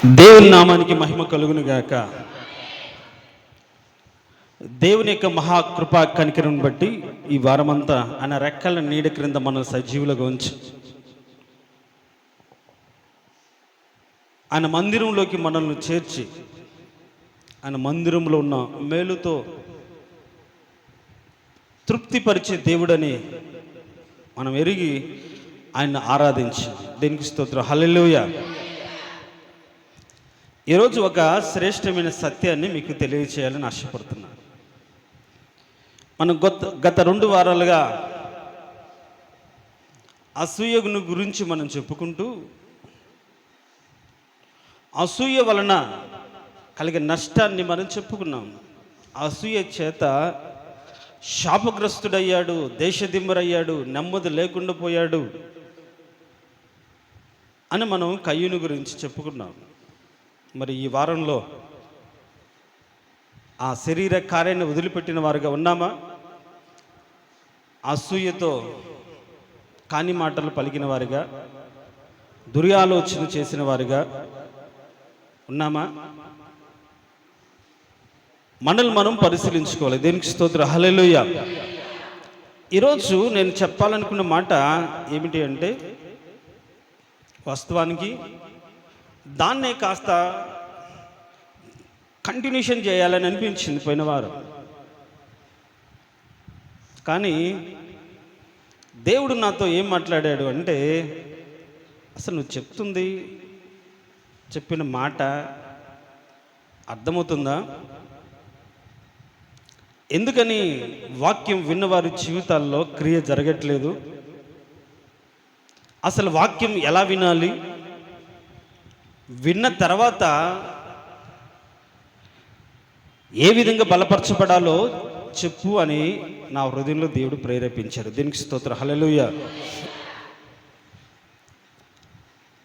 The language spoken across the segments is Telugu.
దేవుని నామానికి మహిమ కలుగును గాక. దేవుని యొక్క మహాకృపా కనికరం బట్టి ఈ వారమంతా ఆయన రెక్కల నీడ క్రింద మన సజీవులుగా ఉంచి ఆయన మందిరంలోకి మనల్ని చేర్చి ఆయన మందిరంలో ఉన్న మేలుతో తృప్తిపరిచే దేవుడని మనం ఎరిగి ఆయన ఆరాధించి దేనికి స్తోత్రం. హల్లెలూయా. ఈరోజు ఒక శ్రేష్టమైన సత్యాన్ని మీకు తెలియచేయాలని ఆశపడుతున్నాను. మనం గత 2 వారాలుగా అసూయను గురించి మనం చెప్పుకుంటూ అసూయ వలన కలిగే నష్టాన్ని మనం చెప్పుకున్నాం. అసూయ చేత శాపగ్రస్తుడయ్యాడు, దేశదిమ్మరయ్యాడు, నెమ్మది లేకుండా పోయాడు అని మనం కయ్యూను గురించి చెప్పుకున్నాం. మరి ఈ వారంలో ఆ శరీర కార్యాన్ని వదిలిపెట్టిన వారుగా ఉన్నామా? అసూయతో కాని మాటలు పలికిన వారిగా, దుర్యాలోచన చేసిన వారిగా ఉన్నామా? మనల్ని మనం పరిశీలించుకోవాలి. దేనికి స్తోత్రం. హల్లెలూయా. ఈరోజు నేను చెప్పాలనుకున్న మాట ఏమిటి అంటే, వాస్తవానికి దాన్నే కాస్త కంటిన్యూషన్ చేయాలని అనిపించింది పోయిన వారం. కానీ దేవుడు నాతో ఏం మాట్లాడాడు అంటే, అసలు నువ్వు చెప్పిన మాట అర్థమవుతుందా? ఎందుకని వాక్యం విన్నవారి జీవితాల్లో క్రియ జరగట్లేదు? అసలు వాక్యం ఎలా వినాలి? విన్న తర్వాత ఏ విధంగా బలపరచబడాలో చెప్పు అని నా హృదయంలో దేవుడు ప్రేరేపించారు. దీనికి స్తోత్రం. హల్లెలూయా.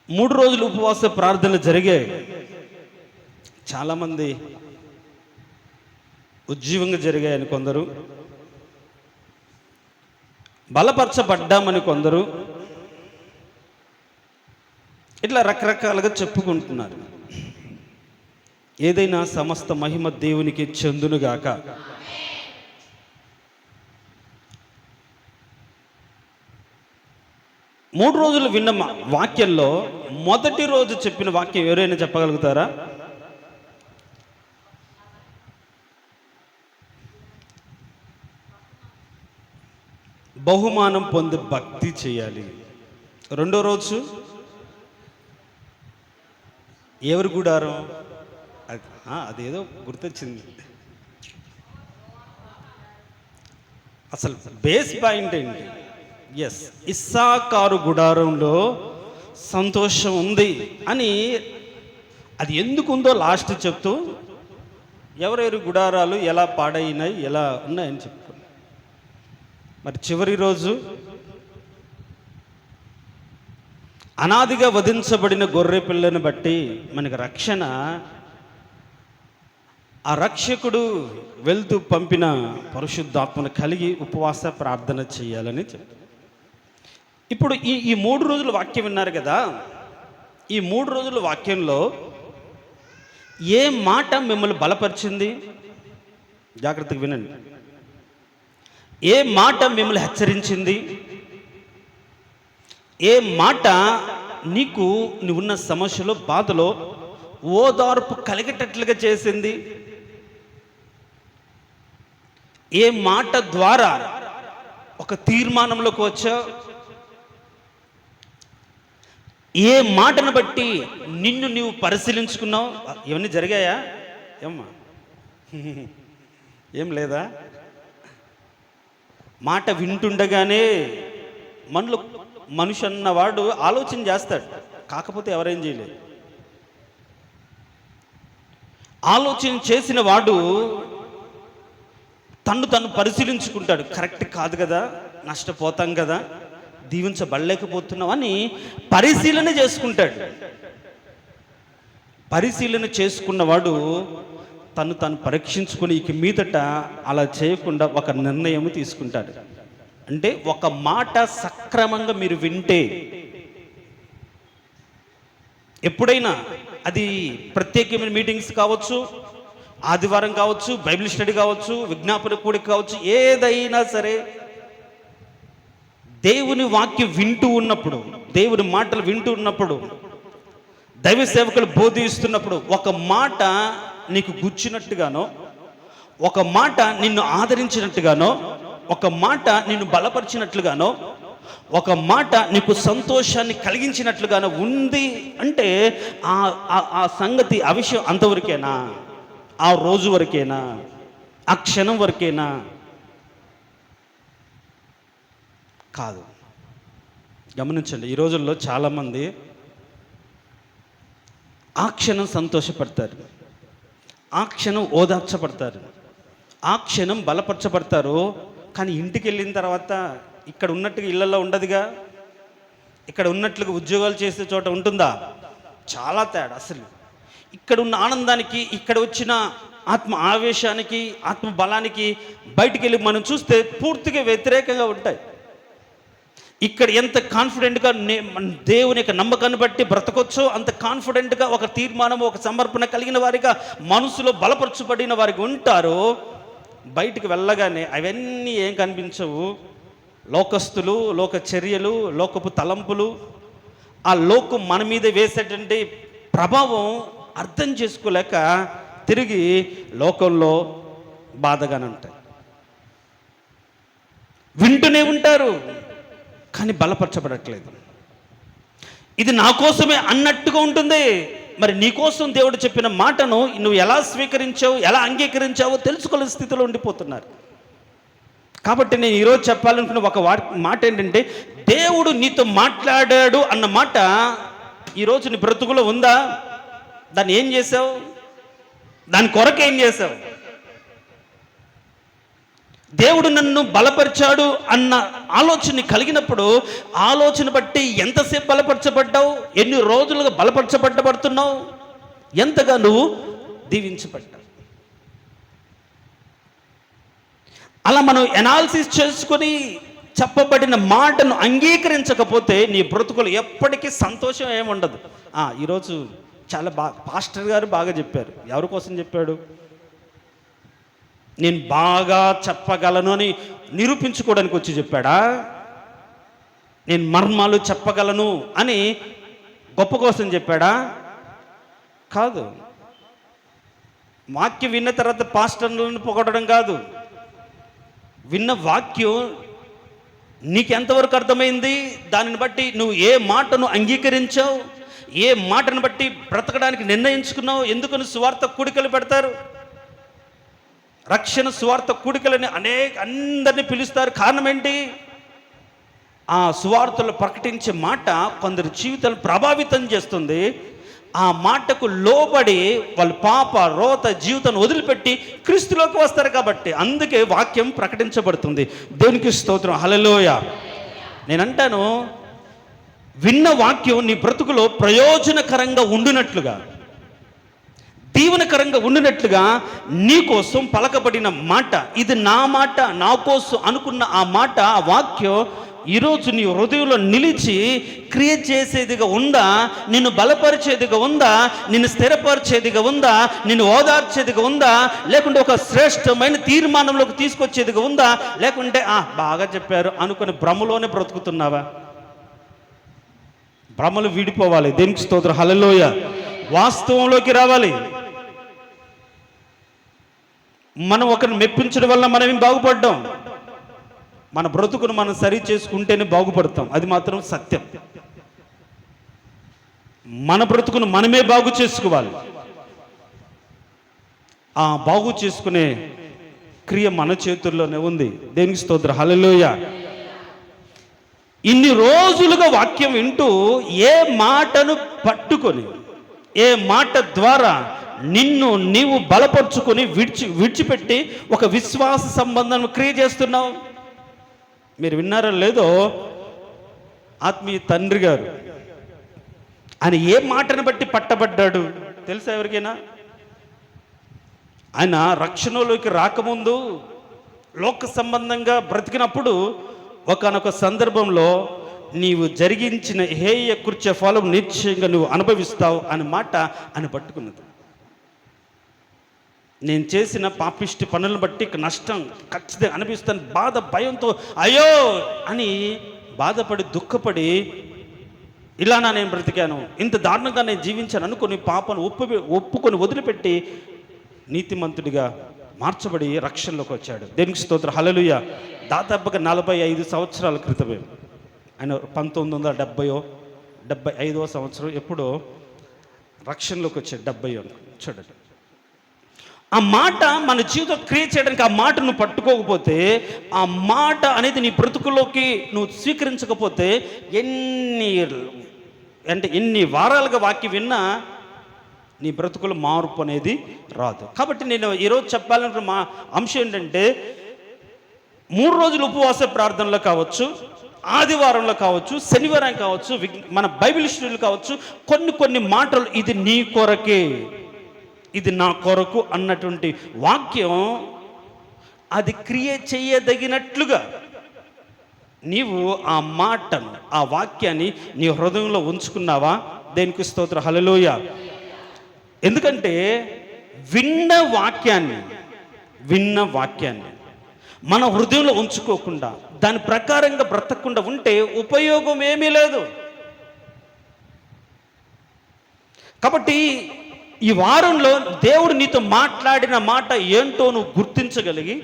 3 రోజులు ఉపవాస ప్రార్థనలు జరిగాయి. చాలామంది ఉజ్జీవంగా జరిగాయని కొందరు, బలపరచబడ్డామని కొందరు, ఇట్లా రకరకాలుగా చెప్పుకుంటున్నారు. ఏదైనా సమస్త మహిమ దేవునికి చెందునుగాక. మూడు రోజులు విన్న వాక్యంలో మొదటి రోజు చెప్పిన వాక్యం ఎవరైనా చెప్పగలుగుతారా? బహుమానం పొంది భక్తి చేయాలి. రెండో రోజు ఎవరి గుడారం? అదేదో గుర్తొచ్చింది. అసలు బేస్ పాయింట్ ఏంటి? ఎస్, ఇస్సాకారు గుడారంలో సంతోషం ఉంది అని. అది ఎందుకు ఉందో లాస్ట్ చెప్తూ ఎవరెవరి గుడారాలు ఎలా పాడైనాయి, ఎలా ఉన్నాయని చెప్పుకున్నాం. మరి చివరి రోజు అనాదిగా వధించబడిన గొర్రె పిల్లను బట్టి మనకి రక్షణ, ఆ రక్షకుడు వెళ్తూ పంపిన పరిశుద్ధాత్మను కలిగి ఉపవాస ప్రార్థన చేయాలని చెప్పి. ఇప్పుడు ఈ 3 రోజుల వాక్యం విన్నారు కదా. ఈ 3 రోజుల వాక్యంలో ఏ మాట మిమ్మల్ని బలపరిచింది? జాగ్రత్తగా వినండి. ఏ మాట మిమ్మల్ని హెచ్చరించింది? ఏ మాట నీకు నువ్వున్న సమస్యలో, బాధలో ఓదార్పు కలిగేటట్లుగా చేసింది? ఏ మాట ద్వారా ఒక తీర్మానంలోకి వచ్చావు? ఏ మాటను బట్టి నిన్ను నీవు పరిశీలించుకున్నావు? ఇవన్నీ జరిగాయా? ఏమ్మా, ఏం లేదా? మాట వింటుండగానే మనిషి అన్నవాడు ఆలోచన చేస్తాడు. కాకపోతే ఎవరేం చేయలేదు. ఆలోచన చేసిన వాడు తను పరిశీలించుకుంటాడు. కరెక్ట్ కాదు కదా, నష్టపోతాం కదా, దీవించబడలేకపోతున్నాం అని పరిశీలన చేసుకుంటాడు. పరిశీలన చేసుకున్నవాడు తను పరీక్షించుకొని ఇక మీదట అలా చేయకుండా ఒక నిర్ణయం తీసుకుంటాడు. అంటే ఒక మాట సక్రమంగా మీరు వింటే, ఎప్పుడైనా అది ప్రత్యేకమైన మీటింగ్స్ కావచ్చు, ఆదివారం కావచ్చు, బైబిల్ స్టడీ కావచ్చు, విజ్ఞాపన కూడిక కావచ్చు, ఏదైనా సరే దేవుని వాక్యం వింటూ ఉన్నప్పుడు, దేవుని మాటలు వింటూ ఉన్నప్పుడు, దైవ సేవకులు బోధిస్తున్నప్పుడు ఒక మాట నీకు గుచ్చినట్టుగానో, ఒక మాట నిన్ను ఆదరించినట్టుగానో, ఒక మాట నిన్ను బలపరిచినట్లుగానో, ఒక మాట నీకు సంతోషాన్ని కలిగించినట్లుగానో ఉంది అంటే ఆ సంగతి, ఆ విషయం అంతవరకేనా? ఆ రోజు వరకేనా? ఆ క్షణం వరకేనా? కాదు. గమనించండి, ఈ రోజుల్లో చాలామంది ఆ క్షణం సంతోషపడతారు, ఆ క్షణం ఓదార్చబడతారు, ఆ క్షణం బలపరచబడతారు. కానీ ఇంటికి వెళ్ళిన తర్వాత ఇక్కడ ఉన్నట్టుగా ఇళ్లలో ఉండదుగా, ఇక్కడ ఉన్నట్లుగా ఉద్యోగాలు చేసే చోట ఉంటుందా? చాలా తేడా. అసలు ఇక్కడ ఉన్న ఆనందానికి, ఇక్కడ వచ్చిన ఆత్మ ఆవేశానికి, ఆత్మ బలానికి బయటికి వెళ్ళి మనం చూస్తే పూర్తిగా వ్యతిరేకంగా ఉంటాయి. ఇక్కడ ఎంత కాన్ఫిడెంట్గా దేవుని యొక్క నమ్మకాన్ని బట్టి బ్రతకొచ్చో అంత కాన్ఫిడెంట్గా ఒక తీర్మానం, ఒక సమర్పణ కలిగిన వారిగా, మనసులో బలపరచబడిన వారికి ఉంటారు. బయటికి వెళ్ళగానే అవన్నీ ఏం కనిపించవు. లోకస్తులు, లోక చర్యలు, లోకపు తలంపులు, ఆ లోకం మన మీద వేసేటువంటి ప్రభావం అర్థం చేసుకోలేక తిరిగి లోకంలో బాధగానే ఉంటాయి. వింటూనే ఉంటారు కానీ బలపరచబడట్లేదు. ఇది నా కోసమే అన్నట్టుగా ఉంటుంది. మరి నీ కోసం దేవుడు చెప్పిన మాటను నువ్వు ఎలా స్వీకరించావు, ఎలా అంగీకరించావో తెలుసుకోలేని స్థితిలో ఉండిపోతున్నారు. కాబట్టి నేను ఈరోజు చెప్పాలనుకున్న ఒక మాట ఏంటంటే, దేవుడు నీతో మాట్లాడాడు అన్న మాట ఈరోజు నీ బ్రతుకులో ఉందా? దాన్ని ఏం చేసావు? దాని కొరకు ఏం చేసావు? దేవుడు నన్ను బలపరిచాడు అన్న ఆలోచన కలిగినప్పుడు, ఆలోచన బట్టి ఎంతసేపు బలపరచబడ్డావు, ఎన్ని రోజులుగా బలపరచబడ్డబడుతున్నావు, ఎంతగా నువ్వు దీవించబడ్డావు. అలా మనం ఎనాలిసిస్ చేసుకొని చెప్పబడిన మాటను అంగీకరించకపోతే నీ బ్రతుకులు ఎప్పటికీ సంతోషం ఏముండదు. ఈరోజు చాలా పాస్టర్ గారు బాగా చెప్పారు. ఎవరి కోసం చెప్పాడు? నేను బాగా చెప్పగలను అని నిరూపించుకోవడానికి వచ్చి చెప్పాడా? నేను మర్మాలు చెప్పగలను అని గొప్ప కోసం చెప్పాడా? కాదు. వాక్యం విన్న తర్వాత పాస్టర్లను పొగడడం కాదు. విన్న వాక్యం నీకెంతవరకు అర్థమైంది, దానిని బట్టి నువ్వు ఏ మాటను అంగీకరించావు, ఏ మాటను బట్టి బ్రతకడానికి నిర్ణయించుకున్నావు. ఎందుకని సువార్త కూడికలు పెడతారు? రక్షణ సువార్త కూడికలని అందరినీ పిలుస్తారు. కారణం ఏంటి? ఆ సువార్తలు ప్రకటించే మాట కొందరి జీవితాలు ప్రభావితం చేస్తుంది. ఆ మాటకు లోబడి వాళ్ళ పాప రోత జీవితాన్ని వదిలిపెట్టి క్రీస్తులోకి వస్తారు. కాబట్టి అందుకే వాక్యం ప్రకటించబడుతుంది. దేవునికి స్తోత్రం, హల్లెలూయా. నేనంటాను, విన్న వాక్యం నీ బ్రతుకులో ప్రయోజనకరంగా ఉండినట్లుగా, దీవెనకరంగా ఉండినట్లుగా నీకోసం పలకబడిన మాట, ఇది నా మాట, నా కోసం అనుకున్న ఆ మాట, ఆ వాక్యం ఈరోజు నీ హృదయంలో నిలిచి క్రియ చేసేదిగా ఉందా? నిన్ను బలపరిచేదిగా ఉందా? నిన్ను స్థిరపరిచేదిగా ఉందా? నిన్ను ఓదార్చేదిగా ఉందా? లేకుంటే ఒక శ్రేష్టమైన తీర్మానంలోకి తీసుకొచ్చేదిగా ఉందా? లేకుంటే బాగా చెప్పారు అనుకుని భ్రమలోనే బ్రతుకుతున్నావా? భ్రమలు విడిపోవాలి. దేవునికి స్తోత్రం, హల్లెలూయా. వాస్తవంలోకి రావాలి. మనం ఒకరిని మెప్పించడం వల్ల మనం ఏం బాగుపడ్డాం? మన బ్రతుకును మనం సరి చేసుకుంటేనే బాగుపడతాం. అది మాత్రం సత్యం. మన బ్రతుకును మనమే బాగు చేసుకోవాలి. ఆ బాగు చేసుకునే క్రియ మన చేతుల్లోనే ఉంది. దేవునికి స్తోత్రం, హల్లెలూయా. ఇన్ని రోజులుగా వాక్యం వింటూ ఏ మాటను పట్టుకొని, ఏ మాట ద్వారా నిన్ను నీవు బలపరుచుకొని విడిచిపెట్టి ఒక విశ్వాస సంబంధం క్రియ చేస్తున్నావు? మీరు విన్నారో లేదో, ఆత్మీయ తండ్రి గారు ఆయన ఏ మాటను బట్టి పట్టబడ్డాడు తెలుసా ఎవరికైనా? ఆయన రక్షణలోకి రాకముందు లోక సంబంధంగా బ్రతికినప్పుడు ఒకానొక సందర్భంలో నీవు జరిగించిన హేయ కృత్య ఫలం నిశ్చయంగా నువ్వు అనుభవిస్తావు అనే మాట అని పట్టుకున్నది. నేను చేసిన పాపిష్టి పనులను బట్టి నష్టం ఖచ్చితంగా అనిపిస్తాను, బాధ భయంతో అయ్యో అని బాధపడి దుఃఖపడి ఇలానా నేను బ్రతికాను, ఇంత దారుణంగా నేను జీవించాను అనుకుని పాపను ఒప్పుకొని వదిలిపెట్టి నీతిమంతుడిగా మార్చబడి రక్షణలోకి వచ్చాడు. దేవునికి స్తోత్రం, హల్లెలూయా. దాదాపుగా 45 సంవత్సరాల క్రితమే, ఆయన 1975వ సంవత్సరం ఎప్పుడో రక్షణలోకి వచ్చాడు. 70 చూడండి. ఆ మాట మన జీవితం క్రియేట్ చేయడానికి ఆ మాట నువ్వు పట్టుకోకపోతే, ఆ మాట అనేది నీ బ్రతుకులోకి నువ్వు స్వీకరించకపోతే ఎన్ని వారాలుగా వాక్యం విన్నా నీ బ్రతుకులో మార్పు అనేది రాదు. కాబట్టి నేను ఈరోజు చెప్పాలనుకున్న మా అంశం ఏంటంటే, 3 రోజులు ఉపవాస ప్రార్థనలో కావచ్చు, ఆదివారంలో కావచ్చు, శనివారం కావచ్చు, మన బైబిల్ స్టడీలు కావచ్చు, కొన్ని మాటలు ఇది నీ కొరకే, ఇది నా కొరకు అన్నటువంటి వాక్యం అది క్రియేట్ చేయదగినట్లుగా నీవు ఆ మాటను, ఆ వాక్యాన్ని నీ హృదయంలో ఉంచుకున్నావా? దేనికి స్తోత్రం, హల్లెలూయా. ఎందుకంటే విన్న వాక్యాన్ని మన హృదయంలో ఉంచుకోకుండా దాని ప్రకారంగా బ్రతకకుండా ఉంటే ఉపయోగం ఏమీ లేదు. కాబట్టి ఈ వారంలో దేవుడు నీతో మాట్లాడిన మాట ఏంటో నువ్వు గుర్తించగలిగి,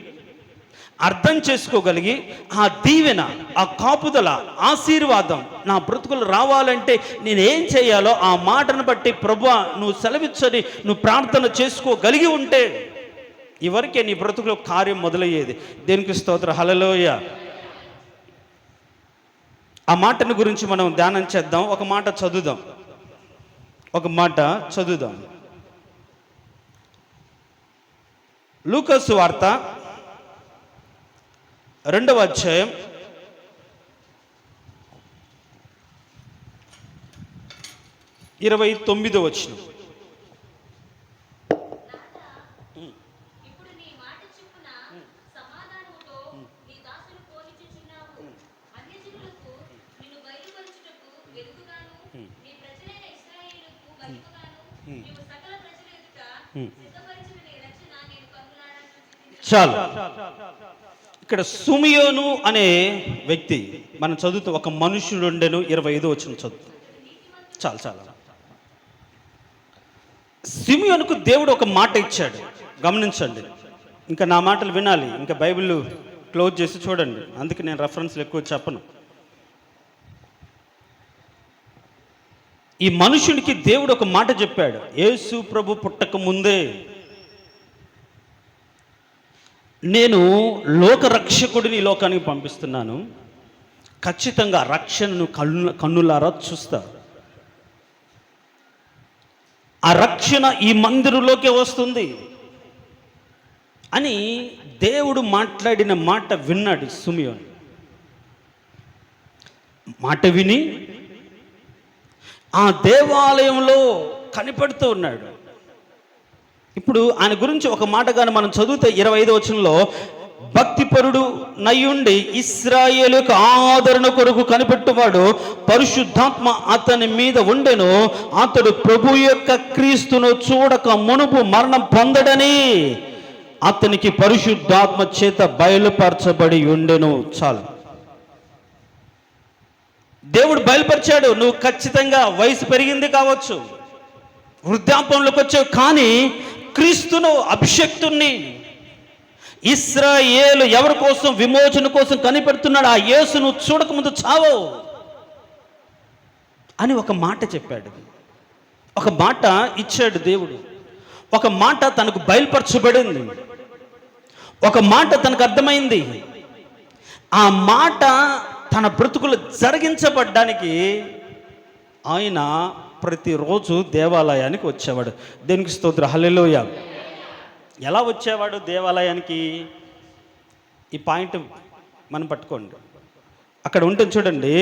అర్థం చేసుకోగలిగి, ఆ దీవెన, ఆ కాపుదల, ఆశీర్వాదం నా బ్రతుకులు రావాలంటే నేనేం చేయాలో ఆ మాటను బట్టి ప్రభువా నువ్వు సెలవిచ్చని నువ్వు ప్రార్థన చేసుకోగలిగి ఉంటే ఇవరకే నీ బ్రతుకులో కార్యం మొదలయ్యేది. దేనికి స్తోత్రం, హల్లెలూయా. ఆ మాటను గురించి మనం ధ్యానం చేద్దాం. ఒక మాట చదువుదాం. లూకాసు వార్త 2వ అధ్యాయం 29వ వచనం. చాలు. ఇక్కడ సుమియోను అనే వ్యక్తి మనం చదువుతూ ఒక మనుషుడు ఉండెను, 25వ వచనం చదువు. చాలు. సిమియోనుకు దేవుడు ఒక మాట ఇచ్చాడు, గమనించండి. ఇంకా నా మాటలు వినాలి, ఇంకా బైబిల్ క్లోజ్ చేసి చూడండి, అందుకే నేను రెఫరెన్స్లు ఎక్కువ చెప్పను. ఈ మనుషునికి దేవుడు ఒక మాట చెప్పాడు. యేసు ప్రభు పుట్టక ముందే నేను లోకరక్షకుడిని లోకానికి పంపిస్తున్నాను, ఖచ్చితంగా రక్షణను కన్నులారా చూస్తా, ఆ రక్షణ ఈ మందిరంలోకే వస్తుంది అని దేవుడు మాట్లాడిన మాట విన్నాడు సిమియోను. మాట విని ఆ దేవాలయంలో కనిపెడుతూ ఉన్నాడు. ఇప్పుడు ఆయన గురించి ఒక మాట కానీ మనం చదివితే 25వ వచనంలో, భక్తిపరుడు నయ్యుండి ఇశ్రాయేలుకు ఆదరణ కొరకు కనిపెట్టువాడు పరిశుద్ధాత్మ అతని మీద ఉండెను, అతడు ప్రభు యొక్క క్రీస్తును చూడక మునుపు మరణం పొందడని అతనికి పరిశుద్ధాత్మ చేత బయలుపరచబడి ఉండెను. చాలు, దేవుడు బయలుపరిచాడు. నువ్వు ఖచ్చితంగా వయసు పెరిగింది కావచ్చు, వృద్ధాపంలోకి వచ్చావు, కానీ క్రీస్తును, అభిషక్తుణ్ణి, ఇశ్రాయేలు ఎవరి కోసం, విమోచన కోసం కనిపెడుతున్నాడు, ఆ యేసును చూడకముందు చావు అని ఒక మాట చెప్పాడు. ఒక మాట ఇచ్చాడు దేవుడు. ఒక మాట తనకు బయలుపరచబడింది, ఒక మాట తనకు అర్థమైంది. ఆ మాట తన బ్రతుకులు జరిగించబడ్డానికి ఆయన ప్రతిరోజు దేవాలయానికి వచ్చేవాడు. దేనికి స్తోత్రం, హల్లెలూయా. ఎలా వచ్చేవాడు దేవాలయానికి? ఈ పాయింట్ మనం పట్టుకోండి. అక్కడ ఉంటుంది చూడండి,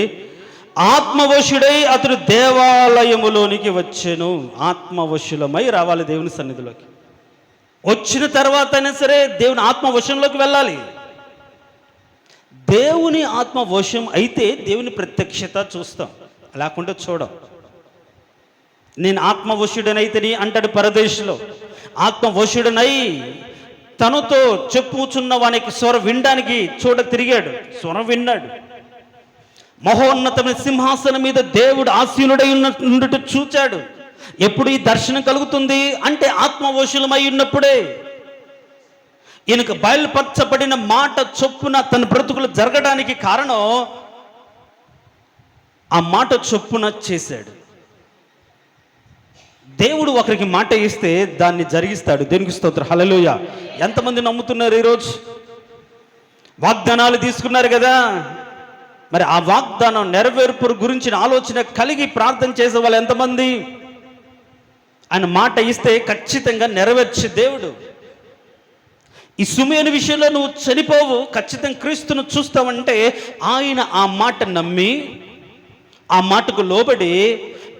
ఆత్మవశుడై అతడు దేవాలయములోనికి వచ్చెను. ఆత్మవశులమై రావాలి దేవుని సన్నిధిలోకి. వచ్చిన తర్వాత అయినా సరే దేవుని ఆత్మవశంలోకి వెళ్ళాలి. దేవుని ఆత్మ వశం అయితే దేవుని ప్రత్యక్షత చూస్తాం, లేకుంటే చూడం. నేను ఆత్మవశుడనైతేని అంటాడు పరదేశంలో. ఆత్మవశుడనై తనతో చెప్పుచున్న వానికి స్వరం వినడానికి చూడ తిరిగాడు, స్వరం విన్నాడు. మహోన్నతమైన సింహాసనం మీద దేవుడు ఆసీనుడై ఉన్నట్టు చూచాడు. ఎప్పుడు ఈ దర్శనం కలుగుతుంది అంటే ఆత్మవశులమై ఉన్నప్పుడే. ఈయనకు బయలుపరచబడిన మాట చొప్పున తన బ్రతుకులు జరగడానికి కారణం ఆ మాట చొప్పున చేశాడు. దేవుడు ఒకరికి మాట ఇస్తే దాన్ని జరిగిస్తాడు. దేనికి స్తోత్రం, హల్లెలూయా. ఎంతమంది నమ్ముతున్నారు ఈరోజు? వాగ్దానాలు తీసుకున్నారు కదా, మరి ఆ వాగ్దానం నెరవేర్పు గురించిన ఆలోచన కలిగి ప్రార్థన చేసే వాళ్ళు ఎంతమంది? ఆయన మాట ఇస్తే ఖచ్చితంగా నెరవేర్చే దేవుడు. ఈ సుమేను విషయంలో నువ్వు చనిపోవు, ఖచ్చితంగా క్రీస్తును చూస్తావంటే ఆయన ఆ మాట నమ్మి ఆ మాటకు లోబడి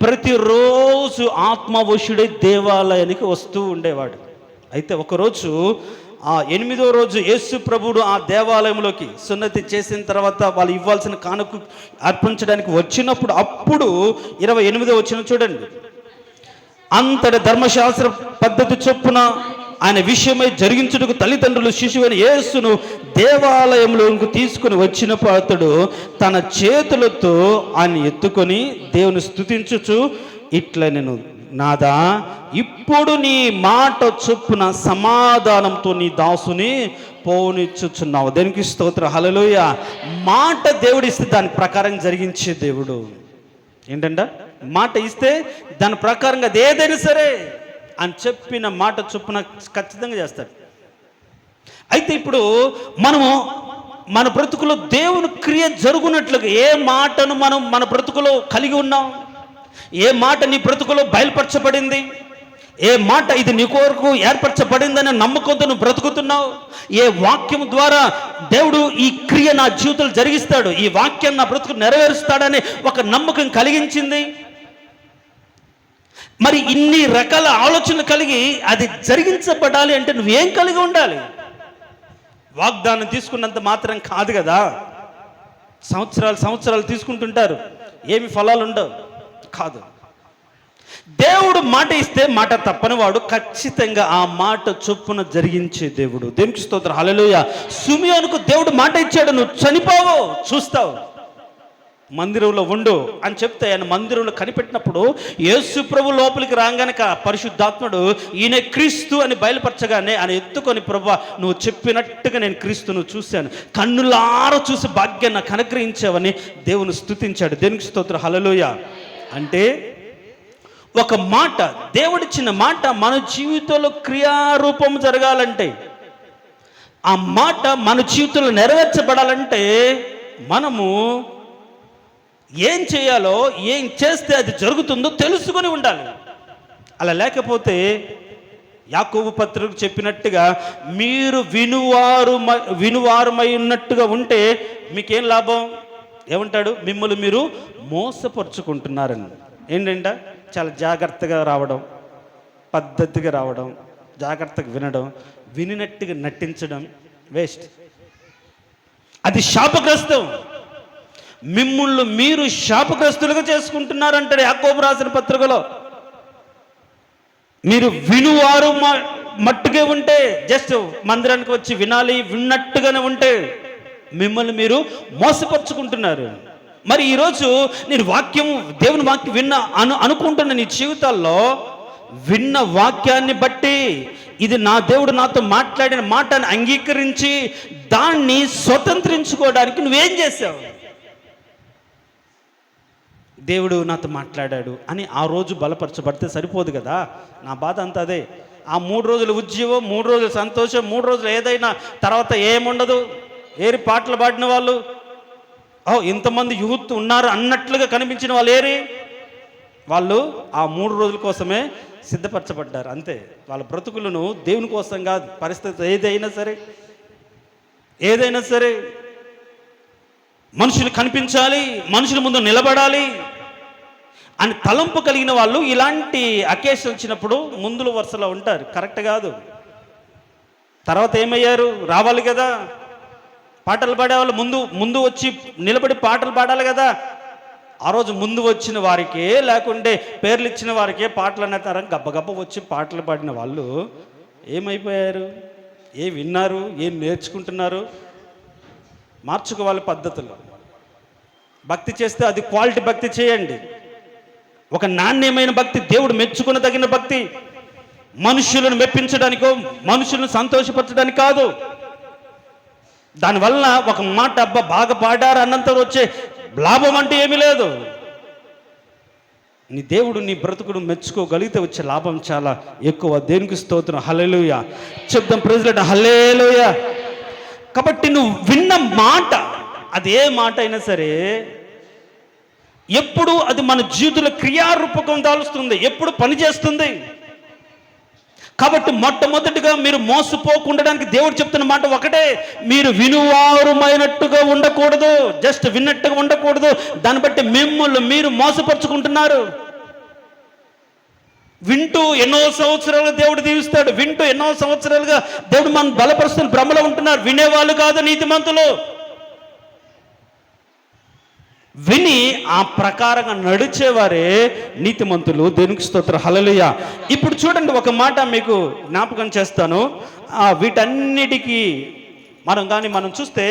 ప్రతిరోజు ఆత్మవశుడై దేవాలయానికి వస్తూ ఉండేవాడు. అయితే ఒకరోజు ఆ 8వ రోజు యేసు ప్రభువుడు ఆ దేవాలయంలోకి సున్నతి చేసిన తర్వాత వాళ్ళు ఇవ్వాల్సిన కానుక అర్పించడానికి వచ్చినప్పుడు, అప్పుడు 28వ వచనం చూడండి. అంతటి ధర్మశాస్త్ర పద్ధతి చొప్పున ఆయన విషయమై జరిగించుటకు తల్లిదండ్రులు శిశువైన యేసును దేవాలయంలోకి తీసుకుని వచ్చినప్పుడు అతడు తన చేతులతో ఆయన ఎత్తుకొని దేవుని స్తుతించుచు ఇట్లా, నేను నాదా, ఇప్పుడు నీ మాట చొప్పున సమాధానంతో నీ దాసుని పోనిచ్చుచున్నావు. దేనికి స్తోత్రం, హల్లెలూయా. మాట దేవుడు ఇస్తే దాని ప్రకారం జరిగించే దేవుడు. ఏంటంట? మాట ఇస్తే దాని ప్రకారంగా ఏదైనా సరే అని చెప్పిన మాట చొప్పున ఖచ్చితంగా చేస్తాడు. అయితే ఇప్పుడు మనము మన బ్రతుకులో దేవుని క్రియ జరుగునట్లుగా ఏ మాటను మనం మన బ్రతుకులో కలిగి ఉన్నాం, ఏ మాట నీ బ్రతుకులో బయలుపరచబడింది, ఏ మాట ఇది నీ కొరకు ఏర్పరచబడిందని నమ్మకంతో నువ్వు బ్రతుకుతున్నావు, ఏ వాక్యం ద్వారా దేవుడు ఈ క్రియ నా జీవితంలో జరిగిస్తాడు, ఈ వాక్యం నా బ్రతుకు నెరవేరుస్తాడని ఒక నమ్మకం కలిగించింది. మరి ఇన్ని రకాల ఆలోచనలు కలిగి అది జరిగించబడాలి అంటే నువ్వేం కలిగి ఉండాలి? వాగ్దానం తీసుకున్నంత మాత్రం కాదు కదా. సంవత్సరాలు తీసుకుంటుంటారు, ఏమి ఫలాలు ఉండవు కాదు. దేవుడు మాట ఇస్తే మాట తప్పని వాడు, ఖచ్చితంగా ఆ మాట చొప్పున జరిగించే దేవుడు. దేవునికి స్తోత్రం, హల్లెలూయా. సిమియోనుకు దేవుడు మాట ఇచ్చాడు, నువ్వు చనిపోవు చూస్తావు, మందిరంలో ఉండు అని చెప్తే ఆయన మందిరంలో కనిపెట్టినప్పుడు యేసు ప్రభు లోపలికి రాగానే పరిశుద్ధాత్ముడు ఈయన క్రీస్తు అని బయలుపరచగానే ఆయన ఎత్తుకొని, ప్రభువా నువ్వు చెప్పినట్టుగా నేను క్రీస్తును చూశాను, కన్నులారా చూసి భాగ్యాన్ని నాకు అనుగ్రహించావని దేవుని స్తుతించాడు. దేవునికి స్తోత్రం, హల్లెలూయా. అంటే ఒక మాట, దేవుడిచ్చిన మాట మన జీవితంలో క్రియారూపం జరగాలంటే, ఆ మాట మన జీవితంలో నెరవేర్చబడాలంటే మనము ఏం చేయాలో, ఏం చేస్తే అది జరుగుతుందో తెలుసుకొని ఉండాలి. అలా లేకపోతే యాకోబు పత్రిక చెప్పినట్టుగా మీరు వినువారుమై ఉన్నట్టుగా ఉంటే మీకేం లాభం? ఏమంటాడు? మిమ్మల్ని మీరు మోసపరుచుకుంటున్నారని. ఏంటంట? చాలా జాగ్రత్తగా రావడం, పద్ధతిగా రావడం, జాగ్రత్తగా వినడం, వినినట్టుగా నటించడం వేస్ట్. అది శాపగ్రస్తం. మిమ్ముళ్ళు మీరు శాపగ్రస్తులుగా చేసుకుంటున్నారంటాడు యాకోబు రాసిన పత్రికలో. మీరు వినువారు మట్టుగా ఉంటే, జస్ట్ మందిరానికి వచ్చి వినాలి విన్నట్టుగానే ఉంటే మిమ్మల్ని మీరు మోసపరుచుకుంటున్నారు. మరి ఈరోజు నేను దేవుని వాక్యం అనుకుంటున్న నీ జీవితాల్లో విన్న వాక్యాన్ని బట్టి ఇది నా దేవుడు నాతో మాట్లాడిన మాటను అంగీకరించి దాన్ని స్వతంత్రించుకోవడానికి నువ్వేం చేసావు? దేవుడు నాతో మాట్లాడాడు అని ఆ రోజు బలపరచబడితే సరిపోదు కదా. నా బాధ అంతా అదే. ఆ 3 రోజులు ఉద్యోగం, 3 రోజులు సంతోషం, 3 రోజులు ఏదైనా, తర్వాత ఏముండదు. ఏరి పాటలు పాడిన వాళ్ళు, ఇంతమంది యూత్ ఉన్నారు అన్నట్లుగా కనిపించిన వాళ్ళు ఏరి? వాళ్ళు ఆ 3 రోజుల కోసమే సిద్ధపరచబడ్డారు అంతే. వాళ్ళ బ్రతుకులను దేవుని కోసం కాదు. పరిస్థితి ఏదైనా సరే మనుషులు కనిపించాలి, మనుషుల ముందు నిలబడాలి అని తలంపు కలిగిన వాళ్ళు ఇలాంటి అకేషన్ వచ్చినప్పుడు ముందుల వరుసలో ఉంటారు. కరెక్ట్ కాదు. తర్వాత ఏమయ్యారు? రావాలి కదా. పాటలు పాడేవాళ్ళు ముందు ముందు వచ్చి నిలబడి పాటలు పాడాలి కదా. ఆ రోజు ముందు వచ్చిన వారికే, లేకుంటే పేర్లు ఇచ్చిన వారికే పాటలు అనేతారని గబ్బగబ్బ వచ్చి పాటలు పాడిన వాళ్ళు ఏమైపోయారు? ఏం విన్నారు? ఏం నేర్చుకుంటున్నారు? మార్చుకోవాలి పద్ధతులు. భక్తి చేస్తే అది క్వాలిటీ భక్తి చేయండి. ఒక నాణ్యమైన భక్తి, దేవుడు మెచ్చుకునదగిన భక్తి. మనుషులను మెప్పించడానికో మనుషులను సంతోషపరచడానికి కాదు. దానివల్ల ఒక మాట అబ్బా బాగా పాడారు అన్నంత వచ్చే లాభం అంటే ఏమీ లేదు. నీ దేవుడు నీ బ్రతుకును మెచ్చుకోగలిగితే వచ్చే లాభం చాలా ఎక్కువ. దేవునికి స్తోత్రం. హల్లెలూయా చెప్దాం. Praise Lord. హల్లెలూయా. కాబట్టి నువ్వు విన్న మాట, అది ఏ మాట అయినా సరే, ఎప్పుడు అది మన జీవితంలో క్రియారూపకం దాలుస్తుంది, ఎప్పుడు పనిచేస్తుంది. కాబట్టి మొట్టమొదటిగా మీరు మోసపోకుండడానికి దేవుడు చెప్తున్న మాట ఒకటే, మీరు వినువారుమైనట్టుగా ఉండకూడదు, జస్ట్ విన్నట్టుగా ఉండకూడదు. దాన్ని బట్టి మిమ్మల్ని మీరు మోసపరుచుకుంటున్నారు. వింటూ ఎన్నో సంవత్సరాలుగా దేవుడు దీవిస్తాడు, వింటూ ఎన్నో సంవత్సరాలుగా దేవుడు మనం బలపరుస్తున్న భ్రమలో ఉంటున్నారు. వినేవాళ్ళు కాదు నీతిమంతులు. విని ఆ ప్రకారంగా నడిచేవారే నీతిమంతులు. దేవునికి స్తోత్రం. హల్లెలూయా. ఇప్పుడు చూడండి, ఒక మాట మీకు జ్ఞాపకం చేస్తాను. వీటన్నిటికీ మనం చూస్తే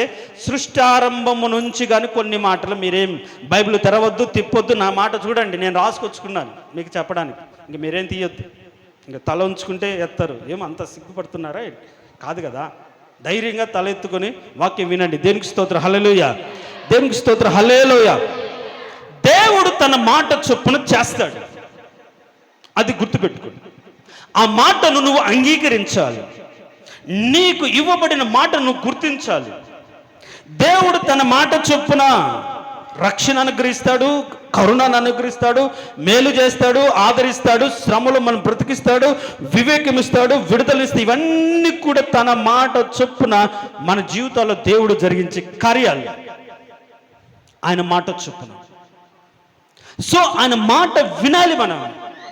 సృష్టారంభము నుంచి కానీ కొన్ని మాటలు, మీరేం బైబిల్ తెరవద్దు, తిప్పొద్దు. నా మాట చూడండి, నేను రాసుకొచ్చుకున్నాను మీకు చెప్పడానికి. ఇంక మీరేం తీయొద్దు. ఇంక తల ఉంచుకుంటే ఎత్తారు. ఏమో అంత సిగ్గుపడుతున్నారా? కాదు కదా. ధైర్యంగా తల ఎత్తుకొని వాక్యం వినండి. దేవునికి స్తోత్రం. హల్లెలూయా. దేవునికి స్తోత్రం. హల్లెలూయా. దేవుడు తన మాట చొప్పున చేస్తాడు, అది గుర్తుపెట్టుకోండి. ఆ మాటను నువ్వు అంగీకరించాలి. నీకు ఇవ్వబడిన మాట నువ్వు గుర్తించాలి. దేవుడు తన మాట చొప్పున రక్షణ అనుగ్రహిస్తాడు, కరుణను అనుగ్రహిస్తాడు, మేలు చేస్తాడు, ఆదరిస్తాడు, శ్రమలు మనం బ్రతికిస్తాడు, వివేకం ఇస్తాడు, విడుదలిస్తాడు. ఇవన్నీ కూడా తన మాట చొప్పున మన జీవితాల్లో దేవుడు జరిగించే కార్యాలు ఆయన మాట చొప్పున. సో ఆయన మాట వినాలి మనం.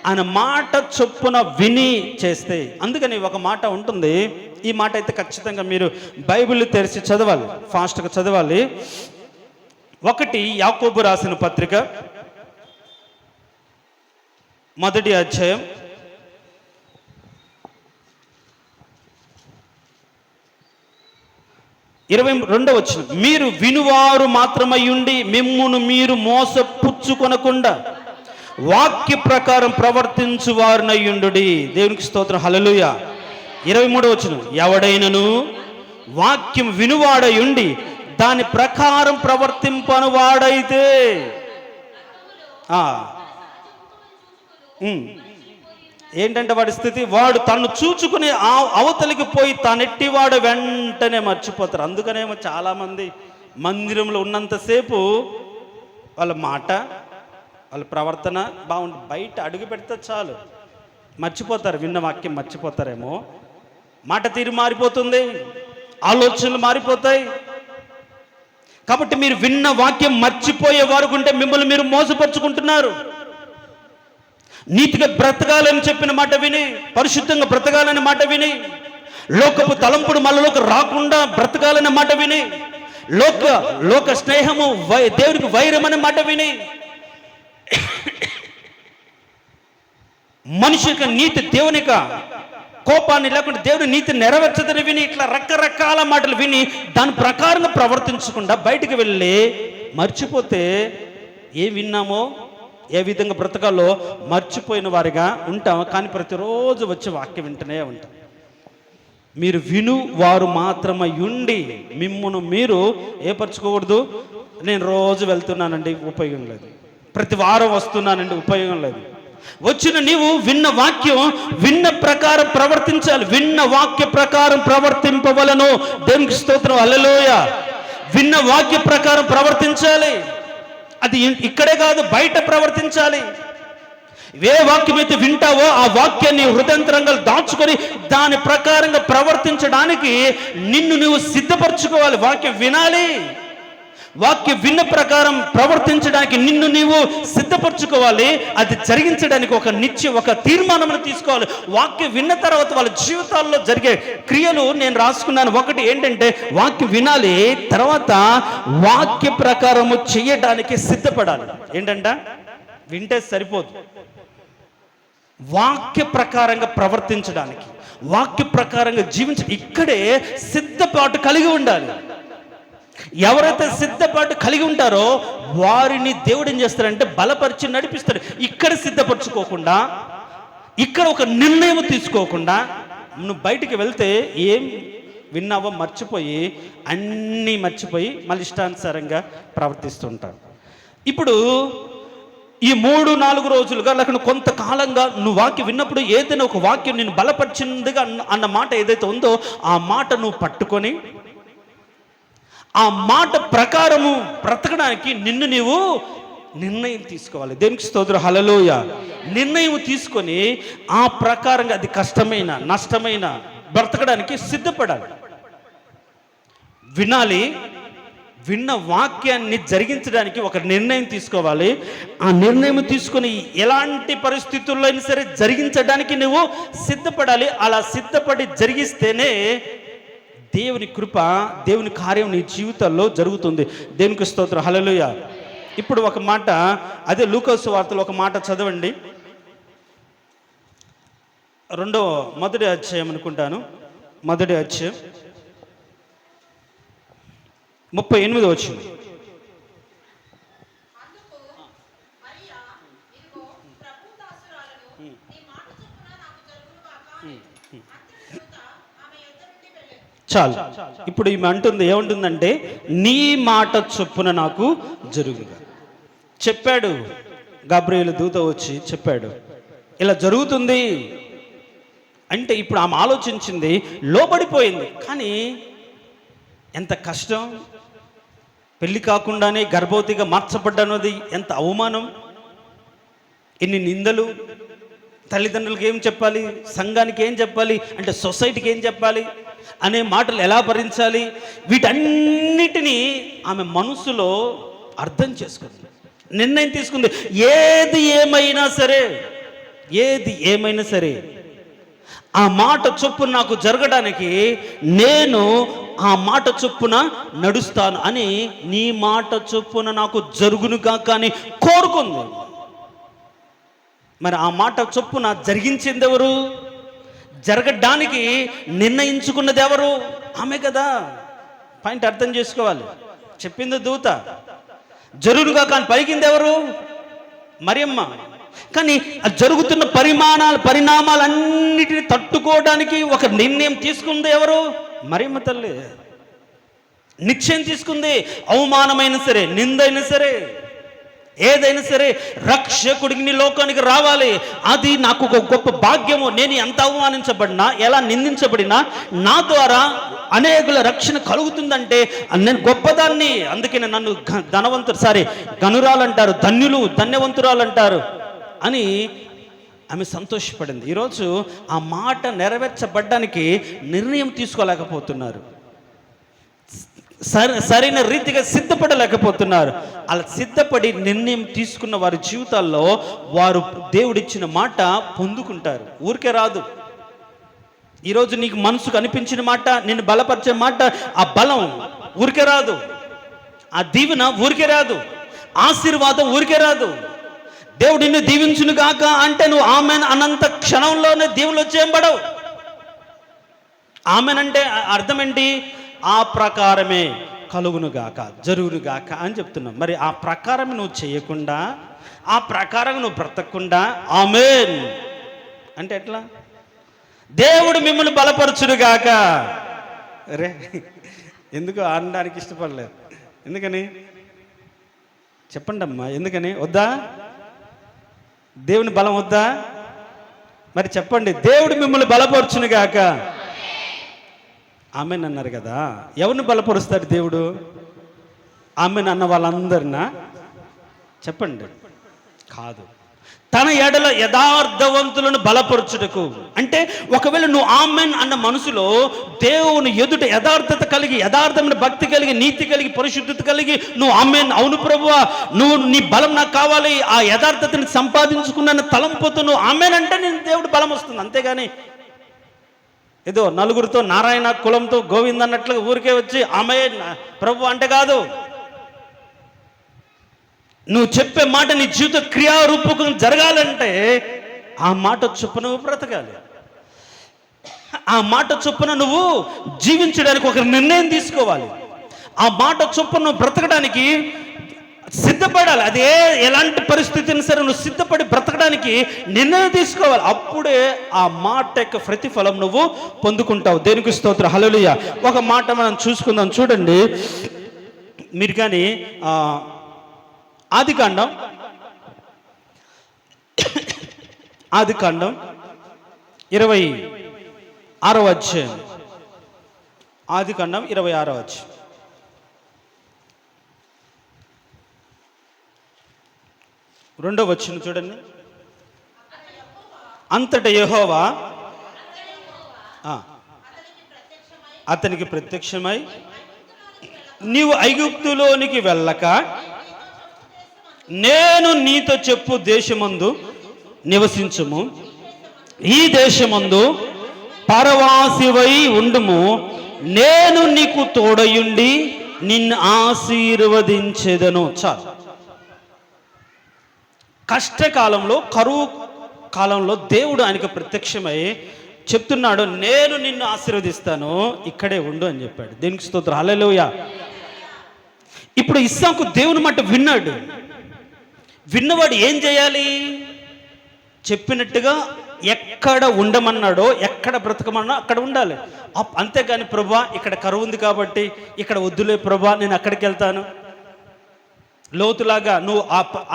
ఆయన మాట చొప్పున విని చేస్తే. అందుకని ఒక మాట ఉంటుంది, ఈ మాట అయితే ఖచ్చితంగా మీరు బైబిల్ తెరిచి చదవాలి, ఫాస్ట్గా చదవాలి. 1 యాకోబు రాసిన పత్రిక 1వ అధ్యాయం 22వ వచనం. మీరు వినువారు మాత్రమై ఉండి మిమ్మును మీరు మోసపుచ్చుకొనకుండా వాక్య ప్రకారం ప్రవర్తించువారునయ్యుండుడి. దేవునికి స్తోత్రం. హల్లెలూయా. 23వ వచనం. ఎవడైనను వాక్యం వినువాడై ఉండి దాని ప్రకారం ప్రవర్తింపను వాడైతే ఏంటంటే వాడి స్థితి, వాడు తను చూచుకుని అవతలికి పోయి తానెట్టివాడు వెంటనే మర్చిపోతారు. అందుకనేమో చాలామంది మందిరంలో ఉన్నంతసేపు వాళ్ళ మాట, వాళ్ళ ప్రవర్తన బాగుంటుంది, బయట అడుగు పెడితే చాలు మర్చిపోతారు. విన్న వాక్యం మర్చిపోతారేమో, మాట తీరు మారిపోతుంది, ఆలోచనలు మారిపోతాయి. కాబట్టి మీరు విన్న వాక్యం మర్చిపోయే వారు ఉంటే మిమ్మల్ని మీరు మోసపరుచుకుంటున్నారు. నీతిగా బ్రతకాలని చెప్పిన మాట విని, పరిశుద్ధంగా బ్రతకాలనే మాట విని, లోకపు తలంపుడు మనలోకి రాకుండా బ్రతకాలనే మాట విని, లోక స్నేహము దేవునికి వైరం అనే మాట విని, మనిషి యొక్క నీతి దేవుని యొక్క కోపాన్ని లేకుండా దేవుని నీతి నెరవేర్చదని విని, ఇట్లా రకరకాల మాటలు విని దాని ప్రకారంగా ప్రవర్తించకుండా బయటికి వెళ్ళి మర్చిపోతే ఏం విన్నామో, ఏ విధంగా బ్రతకాలో మర్చిపోయిన వారిగా ఉంటాం. కానీ ప్రతిరోజు వచ్చి వాక్యం వింటూనే ఉంటాం. మీరు విను వారు మాత్రమై ఉండి మిమ్మును మీరు ఏపరచుకోకూడదు. నేను రోజు వెళ్తున్నానండి, ఉపయోగం లేదు. ప్రతి వారం వస్తున్నానండి, ఉపయోగం లేదు. వచ్చిన నీవు విన్న వాక్యం విన్న ప్రకారం ప్రవర్తించాలి. విన్న వాక్య ప్రకారం ప్రవర్తింపవలను. దేవునికి స్తోత్రం. హల్లెలూయా. విన్న వాక్య ప్రకారం ప్రవర్తించాలి. అది ఇక్కడే కాదు, బయట ప్రవర్తించాలి. ఏ వాక్యం అయితే వింటావో ఆ వాక్యాన్ని హృదయంతరంగా దాచుకొని దాని ప్రకారంగా ప్రవర్తించడానికి నిన్ను నువ్వు సిద్ధపరచుకోవాలి. వాక్యం వినాలి, వాక్య విన్న ప్రకారం ప్రవర్తించడానికి నిన్ను నీవు సిద్ధపరచుకోవాలి. అది జరిగించడానికి ఒక తీర్మానం తీసుకోవాలి. వాక్యం విన్న తర్వాత వాళ్ళ జీవితాల్లో జరిగే క్రియలు నేను రాసుకున్నాను. ఒకటి ఏంటంటే వాక్యం వినాలి, తర్వాత వాక్య ప్రకారము చేయడానికి సిద్ధపడాలి. ఏంటంట, వింటే సరిపోదు, వాక్య ప్రకారంగా ప్రవర్తించడానికి, వాక్య ప్రకారంగా ఇక్కడే సిద్ధపాటు కలిగి ఉండాలి. ఎవరైతే సిద్ధపాటు కలిగి ఉంటారో వారిని దేవుడు ఏం చేస్తారంటే బలపరిచి నడిపిస్తాడు. ఇక్కడ సిద్ధపరచుకోకుండా, ఇక్కడ ఒక నిర్ణయం తీసుకోకుండా నువ్వు బయటికి వెళ్తే ఏం విన్నావో అన్నీ మర్చిపోయి మళ్ళీ ఇష్టానుసారంగా ప్రవర్తిస్తుంటారు. ఇప్పుడు ఈ 3-4 రోజులుగా లేకుండా కొంతకాలంగా నువ్వు వాక్యం విన్నప్పుడు ఏదైనా ఒక వాక్యం నేను బలపరిచిందిగా అన్న మాట ఏదైతే ఉందో ఆ మాట నువ్వు పట్టుకొని ఆ మాట ప్రకారము బ్రతకడానికి నిన్ను నీవు నిర్ణయం తీసుకోవాలి. దేవునికి స్తోత్రం, హల్లెలూయా. నిర్ణయం తీసుకొని ఆ ప్రకారంగా అది కష్టమైన నష్టమైన బ్రతకడానికి సిద్ధపడాలి. వినాలి, విన్న వాక్యాన్ని జరిగించడానికి ఒక నిర్ణయం తీసుకోవాలి. ఆ నిర్ణయం తీసుకొని ఎలాంటి పరిస్థితుల్లో అయినా సరే జరిగించడానికి నువ్వు సిద్ధపడాలి. అలా సిద్ధపడి జరిగిస్తేనే దేవుని కృప, దేవుని కార్యం నీ జీవితాల్లో జరుగుతుంది. దేవునికి స్తోత్రం, హల్లెలూయా. ఇప్పుడు ఒక మాట, అదే లూకా సువార్తలో ఒక మాట చదవండి. మొదటి అధ్యాయం అనుకుంటాను, మొదటి అధ్యాయం 38వ వచనం. చాలు. ఇప్పుడు ఈమె ఏమంటుందంటే నీ మాట చొప్పున నాకు జరుగుగా. చెప్పాడు గాబ్రియేలు దూత వచ్చి చెప్పాడు, ఇలా జరుగుతుంది అంటే ఇప్పుడు ఆమె ఆలోచించింది, లోబడిపోయింది. కానీ ఎంత కష్టం, పెళ్లి కాకుండానే గర్భవతిగా మార్చబడ్డన్నది ఎంత అవమానం, ఎన్ని నిందలు, తల్లిదండ్రులకు ఏం చెప్పాలి, సంఘానికి ఏం చెప్పాలి, అంటే సొసైటీకి ఏం చెప్పాలి అనే మాటలు ఎలా భరించాలి, వీటన్నిటినీ ఆమె మనసులో అర్థం చేసుకుంది, నిర్ణయం తీసుకుంది. ఏది ఏమైనా సరే ఆ మాట చొప్పున నాకు జరగడానికి నేను ఆ మాట చొప్పున నడుస్తాను అని, నీ మాట చొప్పున నాకు జరుగునుగా కానీ కోరుకుంది. మరి ఆ మాట చొప్పున జరిగించింది ఎవరు? జరగడానికి నిర్ణయించుకున్నది ఎవరు? ఆమె కదా. పాయింట్ అర్థం చేసుకోవాలి. చెప్పింది దూత, జరుగునుగా కానీ పలికింది ఎవరు? మరియమ్మ. కానీ జరుగుతున్న పరిణామాలన్నిటిని తట్టుకోవడానికి ఒక నిర్ణయం తీసుకుంది ఎవరు? మరియమ్మ తల్లి. నిశ్చయం తీసుకుంది. అవమానమైనా సరే, నిందైనా సరే, ఏదైనా సరే రక్షకుడికి నీ లోకానికి రావాలి, అది నాకు ఒక గొప్ప భాగ్యము. నేను ఎంత అవమానించబడినా, ఎలా నిందించబడినా నా ద్వారా అనేకుల రక్షణ కలుగుతుందంటే నేను గొప్పదాన్ని. అందుకనే నన్ను గనురాలంటారు, ధన్యవంతురాలంటారు అని ఆమె సంతోషపడింది. ఈరోజు ఆ మాట నెరవేర్చబడ్డానికి నిర్ణయం తీసుకోలేకపోతున్నారు, సరైన రీతిగా సిద్ధపడలేకపోతున్నారు. అలా సిద్ధపడి నిర్ణయం తీసుకున్న వారి జీవితాల్లో వారు దేవుడిచ్చిన మాట పొందుకుంటారు. ఊరికే రాదు. ఈరోజు నీకు మనసుకు అనిపించిన మాట, నిన్ను బలపరిచే మాట, ఆ బలం ఊరికే రాదు, ఆ దీవెన ఊరికే రాదు, ఆశీర్వాదం ఊరికే రాదు. దేవుడు నిన్ను దీవించును గాక అంటే నువ్వు ఆమెన్ అనంత క్షణంలోనే దీవులు వచ్చేయబడవు. ఆమెన్ అంటే అర్థం ఏంటి? ఆ ప్రకారమే కలుగునుగాక, జరుగునుగాక అని చెప్తున్నాం. మరి ఆ ప్రకారం నువ్వు చేయకుండా, ఆ ప్రకారం నువ్వు బ్రతకకుండా ఆమెన్ అంటే ఎట్లా? దేవుడు మిమ్మల్ని బలపరచునుగాక. రే, ఎందుకు అనడానికి ఇష్టపడలేదు? ఎందుకని చెప్పండి అమ్మా, ఎందుకని? వద్దా? దేవుని బలం వద్దా? మరి చెప్పండి, దేవుడు మిమ్మల్ని బలపరచునుగాక. ఆమెన్ అన్నారు కదా. ఎవరిని బలపరుస్తాడు దేవుడు? ఆమెన్ అన్న వాళ్ళందరినా? చెప్పండి. కాదు, తన ఎడల యథార్థవంతులను బలపరచుటకు. అంటే ఒకవేళ నువ్వు ఆమెన్ అన్న మనసులో దేవుని ఎదుట యథార్థత కలిగి, యథార్థమైన భక్తి కలిగి, నీతి కలిగి, పరిశుద్ధత కలిగి నువ్వు ఆమెన్, అవును ప్రభువా నువ్వు, నీ బలం నాకు కావాలి, ఆ యథార్థతని సంపాదించుకున్న తలంపుతో నువ్వు ఆమెన్ అంటే నేను దేవుడు బలం వస్తుంది. అంతేగాని ఏదో నలుగురితో నారాయణ కులంతో గోవింద్ అన్నట్లుగా ఊరికే వచ్చి ఆమెన్ ప్రభు అంటే కాదు. నువ్వు చెప్పే మాట నీ జీవిత క్రియారూపకం జరగాలంటే ఆ మాట చొప్పున నువ్వు బ్రతకాలి. ఆ మాట చొప్పున నువ్వు జీవించడానికి ఒక నిర్ణయం తీసుకోవాలి. ఆ మాట చొప్పున నువ్వు బ్రతకడానికి సిద్ధపడాలి. అదే ఎలాంటి పరిస్థితిని సరే నువ్వు సిద్ధపడి బ్రతకడానికి నిర్ణయం తీసుకోవాలి. అప్పుడే ఆ మాట యొక్క ప్రతిఫలం నువ్వు పొందుకుంటావు. దేనికి స్తోత్రం, హల్లెలూయా. ఒక మాట మనం చూసుకుందాం. చూడండి, మీరు కానీ ఆదికాండం 26వ అధ్యాయం. ఆదికాండం 26వ అధ్యాయం 2వ వచనం చూడండి. అంతట యెహోవా అతనికి ప్రత్యక్షమై, నీవు ఐగుప్తులోనికి వెళ్ళక నేను నీతో చెప్పు దేశమందు నివసించుము, ఈ దేశమందు పరవాసివై ఉండుము, నేను నీకు తోడయుండి నిన్ను ఆశీర్వదించెదను. చాలు. కష్టకాలంలో, కరువు కాలంలో దేవుడు ఆయనకు ప్రత్యక్షమై చెప్తున్నాడు, నేను నిన్ను ఆశీర్వదిస్తాను, ఇక్కడే ఉండు అని చెప్పాడు. దేనికి స్తోత్రం, హల్లెలూయా. ఇప్పుడు ఇస్సాకు దేవుని మాట విన్నాడు. విన్నవాడు ఏం చేయాలి? చెప్పినట్టుగా ఎక్కడ ఉండమన్నాడో, ఎక్కడ బ్రతకమన్నా అక్కడ ఉండాలి. అంతేగాని ప్రభా ఇక్కడ కరువు ఉంది కాబట్టి ఇక్కడ వద్దులే ప్రభా, నేను అక్కడికి వెళ్తాను, లోతులాగా నువ్వు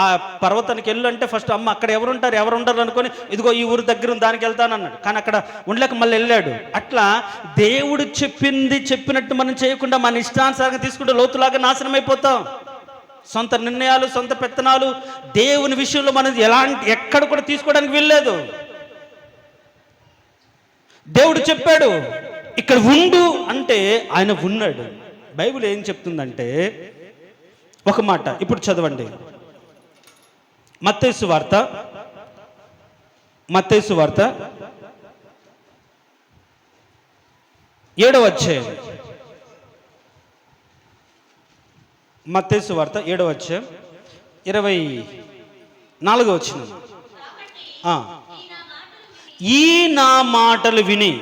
ఆ పర్వతానికి వెళ్ళు అంటే ఫస్ట్ అమ్మ అక్కడ ఎవరు ఉండరు అనుకొని ఇదిగో ఈ ఊరు దగ్గర దానికి వెళ్తాను అన్నాడు. కానీ అక్కడ ఉండలేక మళ్ళీ వెళ్ళాడు. అట్లా దేవుడు చెప్పినట్టు మనం చేయకుండా మన ఇష్టానుసారంగా తీసుకుంటే లోతులాగా నాశనం అయిపోతాం. సొంత నిర్ణయాలు, సొంత పెత్తనాలు దేవుని విషయంలో మనం ఎక్కడ కూడా తీసుకోవడానికి వీల్లేదు. దేవుడు చెప్పాడు ఇక్కడ ఉండు అంటే ఆయన ఉన్నాడు. బైబిల్ ఏం చెప్తుందంటే ఒక మాట ఇప్పుడు చదవండి. మత్తయి సువార్త 7వ అధ్యాయం. మత్తయి సువార్త 7వ అధ్యాయం 24వ వచనం. ఈ నా మాటలు విని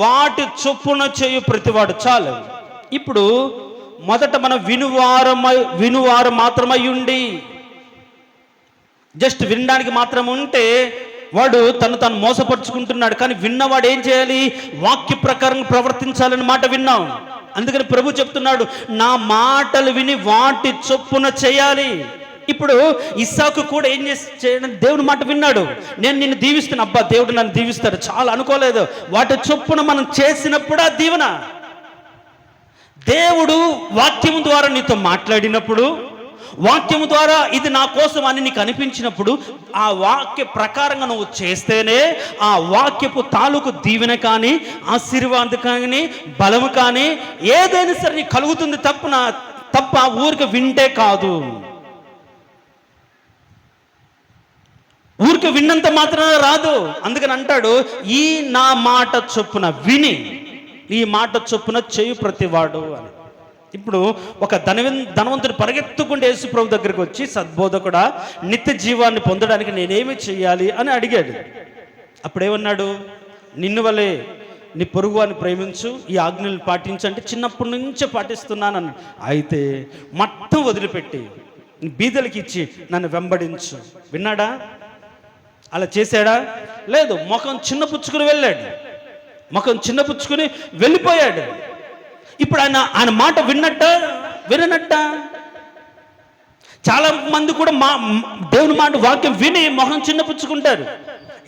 వాటి చొప్పున చేయు ప్రతివాడు. చాలు. ఇప్పుడు మొదట మనం వినువారు మాత్రమై ఉండి జస్ట్ వినడానికి మాత్రం ఉంటే వాడు తను మోసపరుచుకుంటున్నాడు. కానీ విన్నవాడు ఏం చేయాలి? వాక్య ప్రకారం ప్రవర్తించాలని మాట విన్నాం. అందుకని ప్రభు చెప్తున్నాడు, నా మాటలు విని వాటి చొప్పున చేయాలి. ఇప్పుడు ఇస్సాకు కూడా ఏం చేయడం? దేవుని మాట విన్నాడు. నేను నిన్ను దీవిస్తున్నా, అబ్బా దేవుడు నన్ను దీవిస్తాడు, చాలా అనుకోలేదు. వాటి చొప్పున మనం చేసినప్పుడు ఆ దీవెన. దేవుడు వాక్యము ద్వారా నీతో మాట్లాడినప్పుడు, వాక్యము ద్వారా ఇది నా కోసం అని నీకు అనిపించినప్పుడు, ఆ వాక్య ప్రకారంగా నువ్వు చేస్తేనే ఆ వాక్యపు తాలూకు దీవెన కానీ, ఆశీర్వాదం కానీ, బలము కానీ ఏదైనా సరే నీకు కలుగుతుంది. తప్ప ఊరికి వింటే కాదు. ఊరికి విన్నంత మాత్రమే రాదు. అందుకని అంటాడు, ఈ నా మాట చొప్పున విని ఈ మాట చొప్పున చేయు ప్రతివాడు అని. ఇప్పుడు ఒక ధనవంతుడు పరిగెత్తుకుంటే యేసు ప్రభు దగ్గరికి వచ్చి, సద్బోధకుడా నిత్య జీవాన్ని పొందడానికి నేనేమి చేయాలి అని అడిగాడు. అప్పుడేమన్నాడు? నిన్ను వలే నీ పొరుగువాన్ని ప్రేమించు, ఈ ఆజ్ఞలు పాటించంటే చిన్నప్పటి నుంచే పాటిస్తున్నానని. అయితే మొత్తం వదిలిపెట్టి బీదలకి ఇచ్చి నన్ను వెంబడించు. విన్నాడా? అలా చేశాడా? లేదు. ముఖం చిన్నపుచ్చుకుని వెళ్ళాడు. ముఖం చిన్నపుచ్చుకుని వెళ్ళిపోయాడు. ఇప్పుడు ఆయన మాట విననట్ట? చాలా మంది కూడా దేవుని మాట వాక్యం విని మొహం చిన్నపుచ్చుకుంటారు.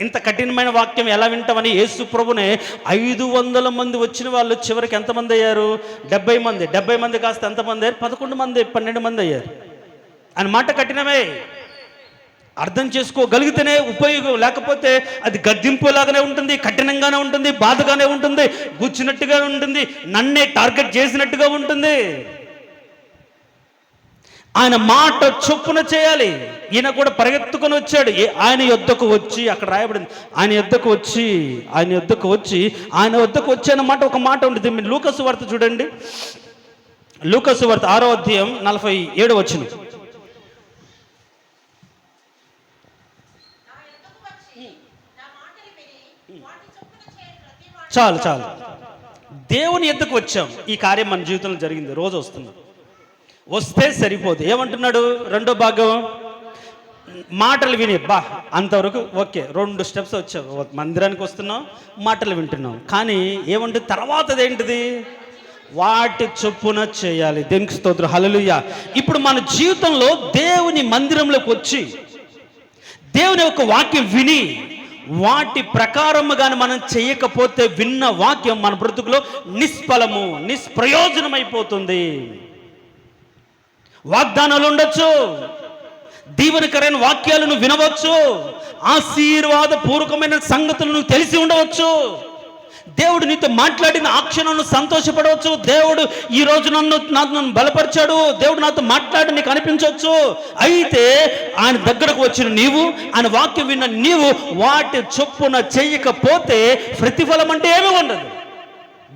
ఇంత కఠినమైన వాక్యం ఎలా వింటామని యేసు ప్రభునే 500 మంది వచ్చిన వాళ్ళు చివరికి ఎంతమంది అయ్యారు? 70 మంది. 70 మంది కాస్త ఎంతమంది అయ్యారు? 11 మంది, 12 మంది అయ్యారు. ఆయన మాట కఠినమే. అర్థం చేసుకోగలిగితేనే ఉపయోగం, లేకపోతే అది గద్దింపులాగానే ఉంటుంది, కఠినంగానే ఉంటుంది, బాధగానే ఉంటుంది, గుచ్చినట్టుగా ఉంటుంది, నన్నే టార్గెట్ చేసినట్టుగా ఉంటుంది. ఆయన మాట చొప్పున చేయాలి. ఈయన కూడా పరిగెత్తుకొని వచ్చాడు. ఆయన యొద్దకు వచ్చి, అక్కడ రాయబడింది, ఆయన యొద్దకు వచ్చి అన్నమాట ఒక మాట ఉంటుంది. మీరు లూకాసు వార్త చూడండి, లూకాసు వార్త 6వ అధ్యాయం 47వ వచనం. చాలు దేవుని యొద్దకు వచ్చాం. ఈ కార్యం మన జీవితంలో జరిగింది, రోజు వస్తున్నాం. వస్తే సరిపోదు. ఏమంటున్నాడు రెండో భాగం? మాటలు విని, అంతవరకు ఓకే, 2 స్టెప్స్ వచ్చావు, మందిరానికి వస్తున్నాం, మాటలు వింటున్నాం. కానీ ఏమంటే తర్వాతది ఏంటిది? వాటి చొప్పున చేయాలి. దేవునికి స్తోత్రం, హల్లెలూయా. ఇప్పుడు మన జీవితంలో దేవుని మందిరంలోకి వచ్చి దేవుని యొక్క వాక్యం విని వాటి ప్రకారముగానే మనం చేయకపోతే విన్న వాక్యం మన బ్రతుకులో నిష్ఫలము, నిష్ప్రయోజనమైపోతుంది. వాగ్దానాలు ఉండొచ్చు, దీవెనకరైన వాక్యాలను వినవచ్చు, ఆశీర్వాద పూర్వకమైన సంగతులను తెలిసి ఉండవచ్చు, దేవుడు నీతో మాట్లాడిన ఆ క్షణంలో సంతోషపడవచ్చు, దేవుడు ఈ రోజు నన్ను బలపరిచాడు, దేవుడు నాతో మాట్లాడి నీకు అనిపించవచ్చు. అయితే ఆయన దగ్గరకు వచ్చిన నీవు, ఆయన వాక్యం విన్న నీవు వాటి చొప్పున చేయకపోతే ప్రతిఫలం అంటే ఏమీ ఉండదు.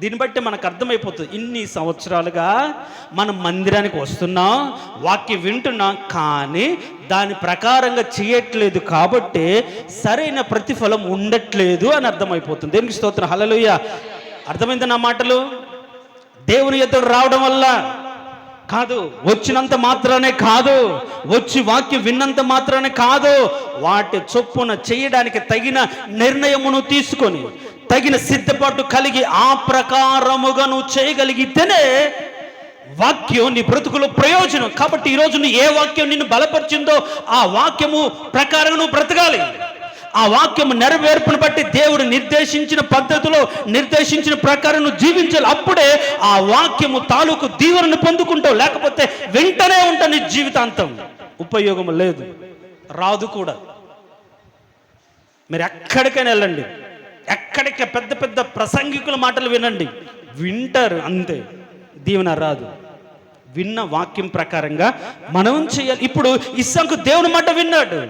దీన్ని బట్టి మనకు అర్థమైపోతుంది, ఇన్ని సంవత్సరాలుగా మనం మందిరానికి వస్తున్నాం, వాక్యం వింటున్నాం, కానీ దాని ప్రకారంగా చేయట్లేదు, కాబట్టి సరైన ప్రతిఫలం ఉండట్లేదు అని అర్థమైపోతుంది. దేవునికి స్తోత్రం, హల్లెలూయా. అర్థమైంది నా మాటలు? దేవుని ఎదురు రావడం వల్ల కాదు, వచ్చినంత మాత్రానే కాదు, వచ్చి వాక్యం విన్నంత మాత్రానే కాదు, వాటి చొప్పున చేయడానికి తగిన నిర్ణయమును తీసుకొని తగిన సిద్ధపాటు కలిగి ఆ ప్రకారముగా నువ్వు చేయగలిగితేనే వాక్యం నీ బ్రతుకులో ప్రయోజనం. కాబట్టి ఈరోజు నువ్వు ఏ వాక్యం నిన్ను బలపరిచిందో ఆ వాక్యము ప్రకారం నువ్వు బ్రతకాలి. ఆ వాక్యము నెరవేర్పును బట్టి దేవుడు నిర్దేశించిన పద్ధతిలో, నిర్దేశించిన ప్రకారం నువ్వు జీవించాలి. అప్పుడే ఆ వాక్యము తాలూకు దీవెనను పొందుకుంటావు. లేకపోతే వెంటనే ఉంటావు, నీ జీవితాంతం ఉపయోగం లేదు, రాదు కూడా. మీరు ఎక్కడికైనా వెళ్ళండి, ఎక్కడికి పెద్ద పెద్ద ప్రసంగికుల మాటలు వినండి, వింటారు అంతే, దీవెన రాదు. విన్న వాక్యం ప్రకారంగా మనం చేయాలి. ఇప్పుడు ఇస్సాకు దేవుని మాట విన్నాడు,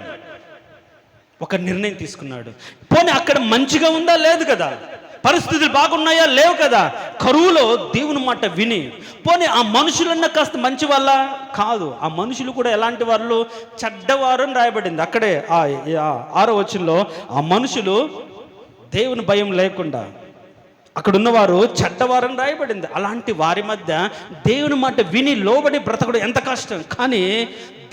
ఒక నిర్ణయం తీసుకున్నాడు. పోనీ అక్కడ మంచిగా ఉందా? లేదు కదా. పరిస్థితులు బాగున్నాయా? లేవు కదా. కరువులో దేవుని మాట విని, పోనీ ఆ మనుషులన్నా కాస్త మంచి వాళ్ళ? కాదు. ఆ మనుషులు కూడా ఎలాంటి వాళ్ళు? చెడ్డవారు అని రాయబడింది అక్కడే 6వ వచనంలో. ఆ మనుషులు దేవుని భయం లేకుండా అక్కడ ఉన్నవారు చెడ్డవారని రాయబడింది. అలాంటి వారి మధ్య దేవుని మాట విని లోబడి బ్రతకడం ఎంత కష్టం. కానీ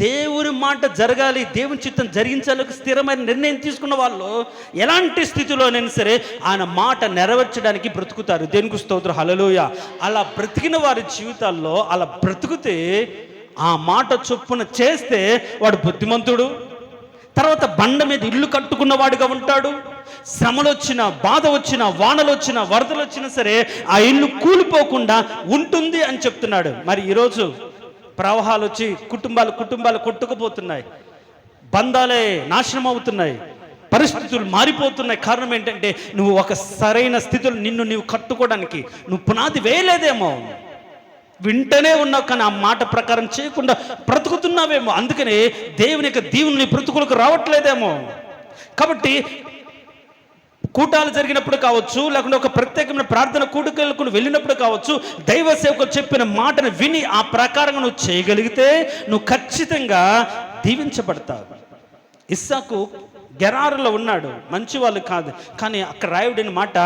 దేవుని మాట జరగాలి, దేవుని చిత్తం జరిగించాలి, స్థిరమైన నిర్ణయం తీసుకున్న వాళ్ళు ఎలాంటి స్థితిలోనైనా సరే ఆయన మాట నెరవేర్చడానికి బ్రతుకుతారు. దేవునికి స్తోత్రం, హల్లెలూయా. అలా బ్రతికిన వారి జీవితాల్లో అలా బ్రతుకుతే, ఆ మాట చొప్పున చేస్తే వాడు బుద్ధిమంతుడు. తర్వాత బండ మీద ఇల్లు కట్టుకున్నవాడుగా ఉంటాడు. శ్రమలు వచ్చినా, బాధ వచ్చినా, వానలు వచ్చినా, వరదలు వచ్చినా సరే ఆ ఇల్లు కూలిపోకుండా ఉంటుంది అని చెప్తున్నాడు. మరి ఈరోజు ప్రవాహాలు వచ్చి కుటుంబాలు కొట్టుకుపోతున్నాయి, బంధాలే నాశనం అవుతున్నాయి, పరిస్థితులు మారిపోతున్నాయి. కారణం ఏంటంటే నువ్వు ఒక సరైన స్థితిలో నీవు కట్టుకోవడానికి నువ్వు పునాది వేయలేదేమో, వింటనే ఉన్నావు కానీ ఆ మాట ప్రకారం చేయకుండా బ్రతుకుతున్నావేమో. అందుకనే దేవుని యొక్క దీవుని బ్రతుకులకు రావట్లేదేమో. కాబట్టి కూటాలు జరిగినప్పుడు కావచ్చు, లేకుంటే ఒక ప్రత్యేకమైన ప్రార్థన కూడికలకు వెళ్ళినప్పుడు కావచ్చు, దైవ సేవకులు చెప్పిన మాటను విని ఆ ప్రకారంగా నువ్వు చేయగలిగితే నువ్వు ఖచ్చితంగా దీవించబడతావు. ఇస్సాకు గెరారులో ఉన్నాడు, మంచి వాళ్ళు కాదు, కానీ అక్కడ రాయబడిన మాట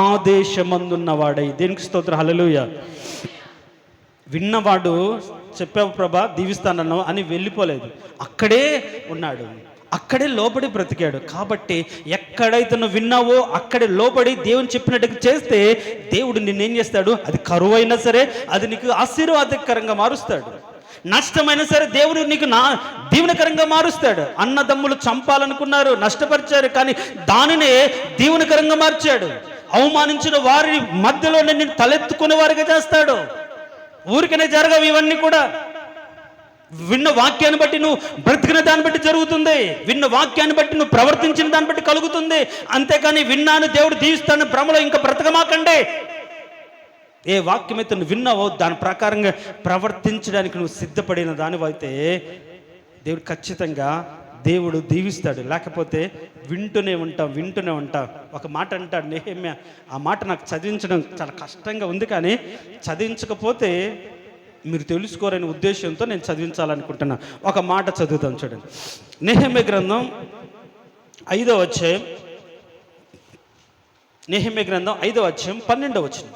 ఆదేశమందున్నవాడై. దేనికి స్తోత్రం, హల్లెలూయా. విన్నవాడు చెప్పావు ప్రభా దీవిస్తానన్నావు అని వెళ్ళిపోలేదు, అక్కడే ఉన్నాడు, అక్కడే లోబడి బ్రతికాడు. కాబట్టి ఎక్కడైతే నువ్వు విన్నావో అక్కడే లోబడి దేవుని చెప్పినట్టుగా చేస్తే దేవుడు నిన్నేం చేస్తాడు? అది కరువు అయినా సరే అది నీకు ఆశీర్వాదకరంగా మారుస్తాడు. నష్టమైనా సరే దేవుడు నీకు దీవెనకరంగా మారుస్తాడు. అన్నదమ్ములు చంపాలనుకున్నారు, నష్టపరిచారు, కానీ దానినే దీవెనకరంగా మార్చాడు. అవమానించిన వారి మధ్యలో నిన్ను తలెత్తుకునే వారిగా చేస్తాడు. ఊరికనే జరగవు ఇవన్నీ కూడా. విన్న వాక్యాన్ని బట్టి నువ్వు బ్రతికిన దాన్ని బట్టి జరుగుతుంది. విన్న వాక్యాన్ని బట్టి నువ్వు ప్రవర్తించిన దాన్ని బట్టి కలుగుతుంది. అంతేకాని విన్నాను దేవుడు దీవిస్తాను భ్రమలో ఇంకా బ్రతకమాకండి. ఏ వాక్యం అయితే నువ్వు విన్నావో దాని ప్రకారంగా ప్రవర్తించడానికి నువ్వు సిద్ధపడిన దానివైతే దేవుడు ఖచ్చితంగా దేవుడు దీవిస్తాడు. లేకపోతే వింటూనే ఉంటాం. ఒక మాట అంటాడు నెహెమ్యా, ఆ మాట నాకు చదివించడం చాలా కష్టంగా ఉంది, కానీ చదివించకపోతే మీరు తెలుసుకోరనే ఉద్దేశంతో నేను చదివించాలనుకుంటున్నా. ఒక మాట చదువుతాం చూడండి. నెహెమ్యా గ్రంథం 5వ అధ్యాయం, 12వ వచనం.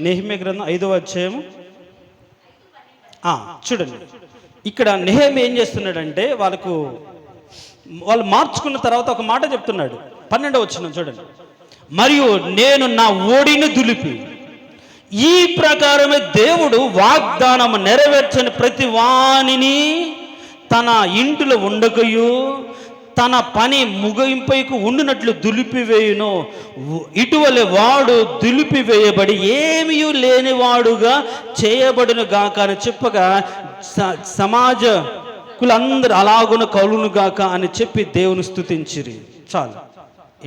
నెహెమ్యా గ్రంథం 5వ అధ్యాయం చూడండి. ఇక్కడ నెహెమ్యా ఏం చేస్తున్నాడంటే వాళ్ళు మార్చుకున్న తర్వాత ఒక మాట చెప్తున్నాడు. 12వ వచనం చూడండి. మరియు నేను నా ఓడిని దులిపి ఈ ప్రకారమే దేవుడు వాగ్దానం నెరవేర్చని ప్రతి వానిని తన ఇంటిలో ఉండకయు తన పని ముగింపైకు ఉండినట్లు దులిపివేయును. ఇటువలే వాడు దులిపివేయబడి ఏమీ లేనివాడుగా చేయబడును గాక అని చెప్పగా సమాజకులందరూ అలాగున కలును గాక అని చెప్పి దేవుని స్తుతించిరి. చాలు.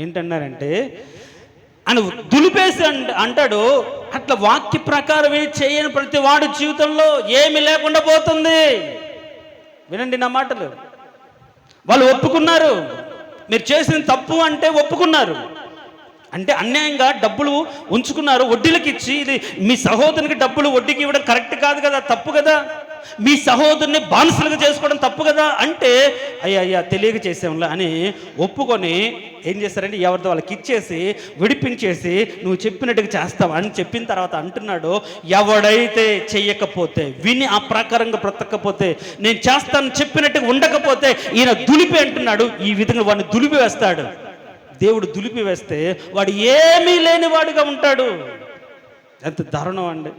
ఏంటన్నారంటే అని దులిపేసి అంటాడు. అట్లా వాక్య ప్రకారమే చేయని ప్రతి వాడి జీవితంలో ఏమి లేకుండా పోతుంది. వినండి నా మాటలు. వాళ్ళు ఒప్పుకున్నారు, మీరు చేసిన తప్పు అంటే ఒప్పుకున్నారు. అంటే అన్యాయంగా డబ్బులు ఉంచుకున్నారు, వడ్డీలకు ఇచ్చి. ఇది మీ సహోదరునికి డబ్బులు వడ్డీకి ఇవ్వడం కరెక్ట్ కాదు కదా, తప్పు కదా. మీ సహోదరుని బానిసలుగా చేసుకోవడం తప్పు కదా. అంటే అయ్యా తెలియక చేసాంలా అని ఒప్పుకొని ఏం చేస్తారంటే ఎవరితో వాళ్ళకి ఇచ్చేసి విడిపించేసి నువ్వు చెప్పినట్టుగా చేస్తావు అని చెప్పిన తర్వాత అంటున్నాడు, ఎవడైతే చెయ్యకపోతే విని ఆ ప్రకారంగా బ్రతకపోతే నేను చేస్తాను చెప్పినట్టుగా ఉండకపోతే ఈయన దులిపి అంటున్నాడు. ఈ విధంగా వాడిని దులిపి వేస్తాడు. దేవుడు దులిపి వేస్తే వాడు ఏమీ లేని వాడిగా ఉంటాడు. ఎంత దారుణం అండి.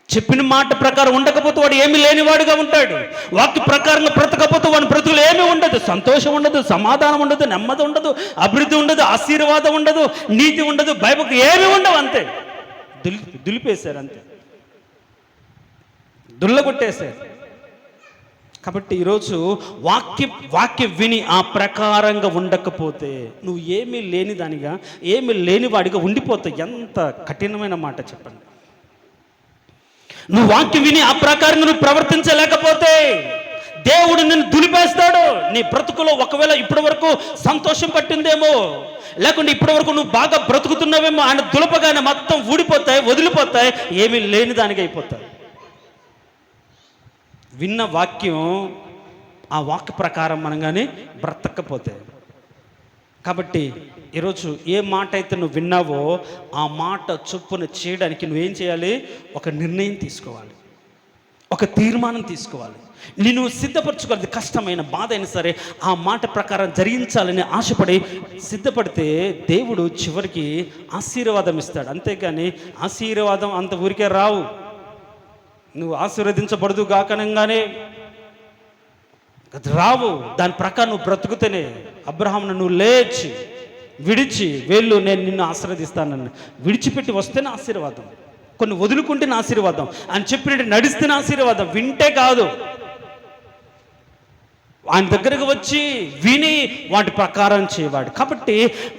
చెప్పిన మాట ప్రకారం ఉండకపోతే వాడు ఏమీ లేనివాడుగా ఉంటాడు. వాక్య ప్రకారంగా బ్రతకపోతే వాడి బ్రతుకులు ఏమీ ఉండదు. సంతోషం ఉండదు, సమాధానం ఉండదు, నెమ్మది ఉండదు, అభివృద్ధి ఉండదు, ఆశీర్వాదం ఉండదు, నీతి ఉండదు, భయభక్తి ఏమీ ఉండవు. అంతే దులిపేశారు, అంతే దుల్లగొట్టేశారు. కాబట్టి ఈరోజు వాక్యం విని ఆ ప్రకారంగా ఉండకపోతే నువ్వు ఏమీ లేని దానిగా, ఏమీ లేని వాడిగా ఉండిపోతావు. ఎంత కఠినమైన మాట చెప్పండి. నువ్వు వాక్యం విని ఆ ప్రకారంగా నువ్వు ప్రవర్తించలేకపోతే దేవుడు నిన్ను దులిపేస్తాడు. నీ బ్రతుకులో ఒకవేళ ఇప్పటి వరకు సంతోషం పట్టిందేమో, లేకుంటే ఇప్పటి వరకు నువ్వు బాగా బ్రతుకుతున్నావేమో, ఆయన దులపగానే మొత్తం ఊడిపోతాయి, వదిలిపోతాయి, ఏమీ లేని దానికి అయిపోతాయి. విన్న వాక్యం ఆ వాక్య ప్రకారం మనం కానీ బ్రతకపోతే. కాబట్టి ఈరోజు ఏ మాట అయితే నువ్వు విన్నావో ఆ మాట చొప్పున చేయడానికి నువ్వేం చేయాలి? ఒక నిర్ణయం తీసుకోవాలి, ఒక తీర్మానం తీసుకోవాలి. నేను సిద్ధపరచుకోవాలి. కష్టమైన బాధ అయినా సరే ఆ మాట ప్రకారం జరిగించాలని ఆశపడి సిద్ధపడితే దేవుడు చివరికి ఆశీర్వాదం ఇస్తాడు. అంతేగాని ఆశీర్వాదం అంత ఊరికే రావు. నువ్వు ఆశీర్వదించబడదు గాకనంగానే రావు. దాని ప్రకారం నువ్వు బ్రతుకుతేనే. అబ్రహామును నువ్వు లేచి విడిచి వెళ్ళు, నేను నిన్ను ఆశీర్వదిస్తానని విడిచిపెట్టి వస్తేనే ఆశీర్వాదం. కొన్ని వదులుకుంటేనే ఆశీర్వాదం. అని చెప్పినట్టు నడిస్తేనే ఆశీర్వాదం. వింటే కాదు. ఆయన దగ్గరకు వచ్చి విని వాటి ప్రకారం చేయవాడు. కాబట్టి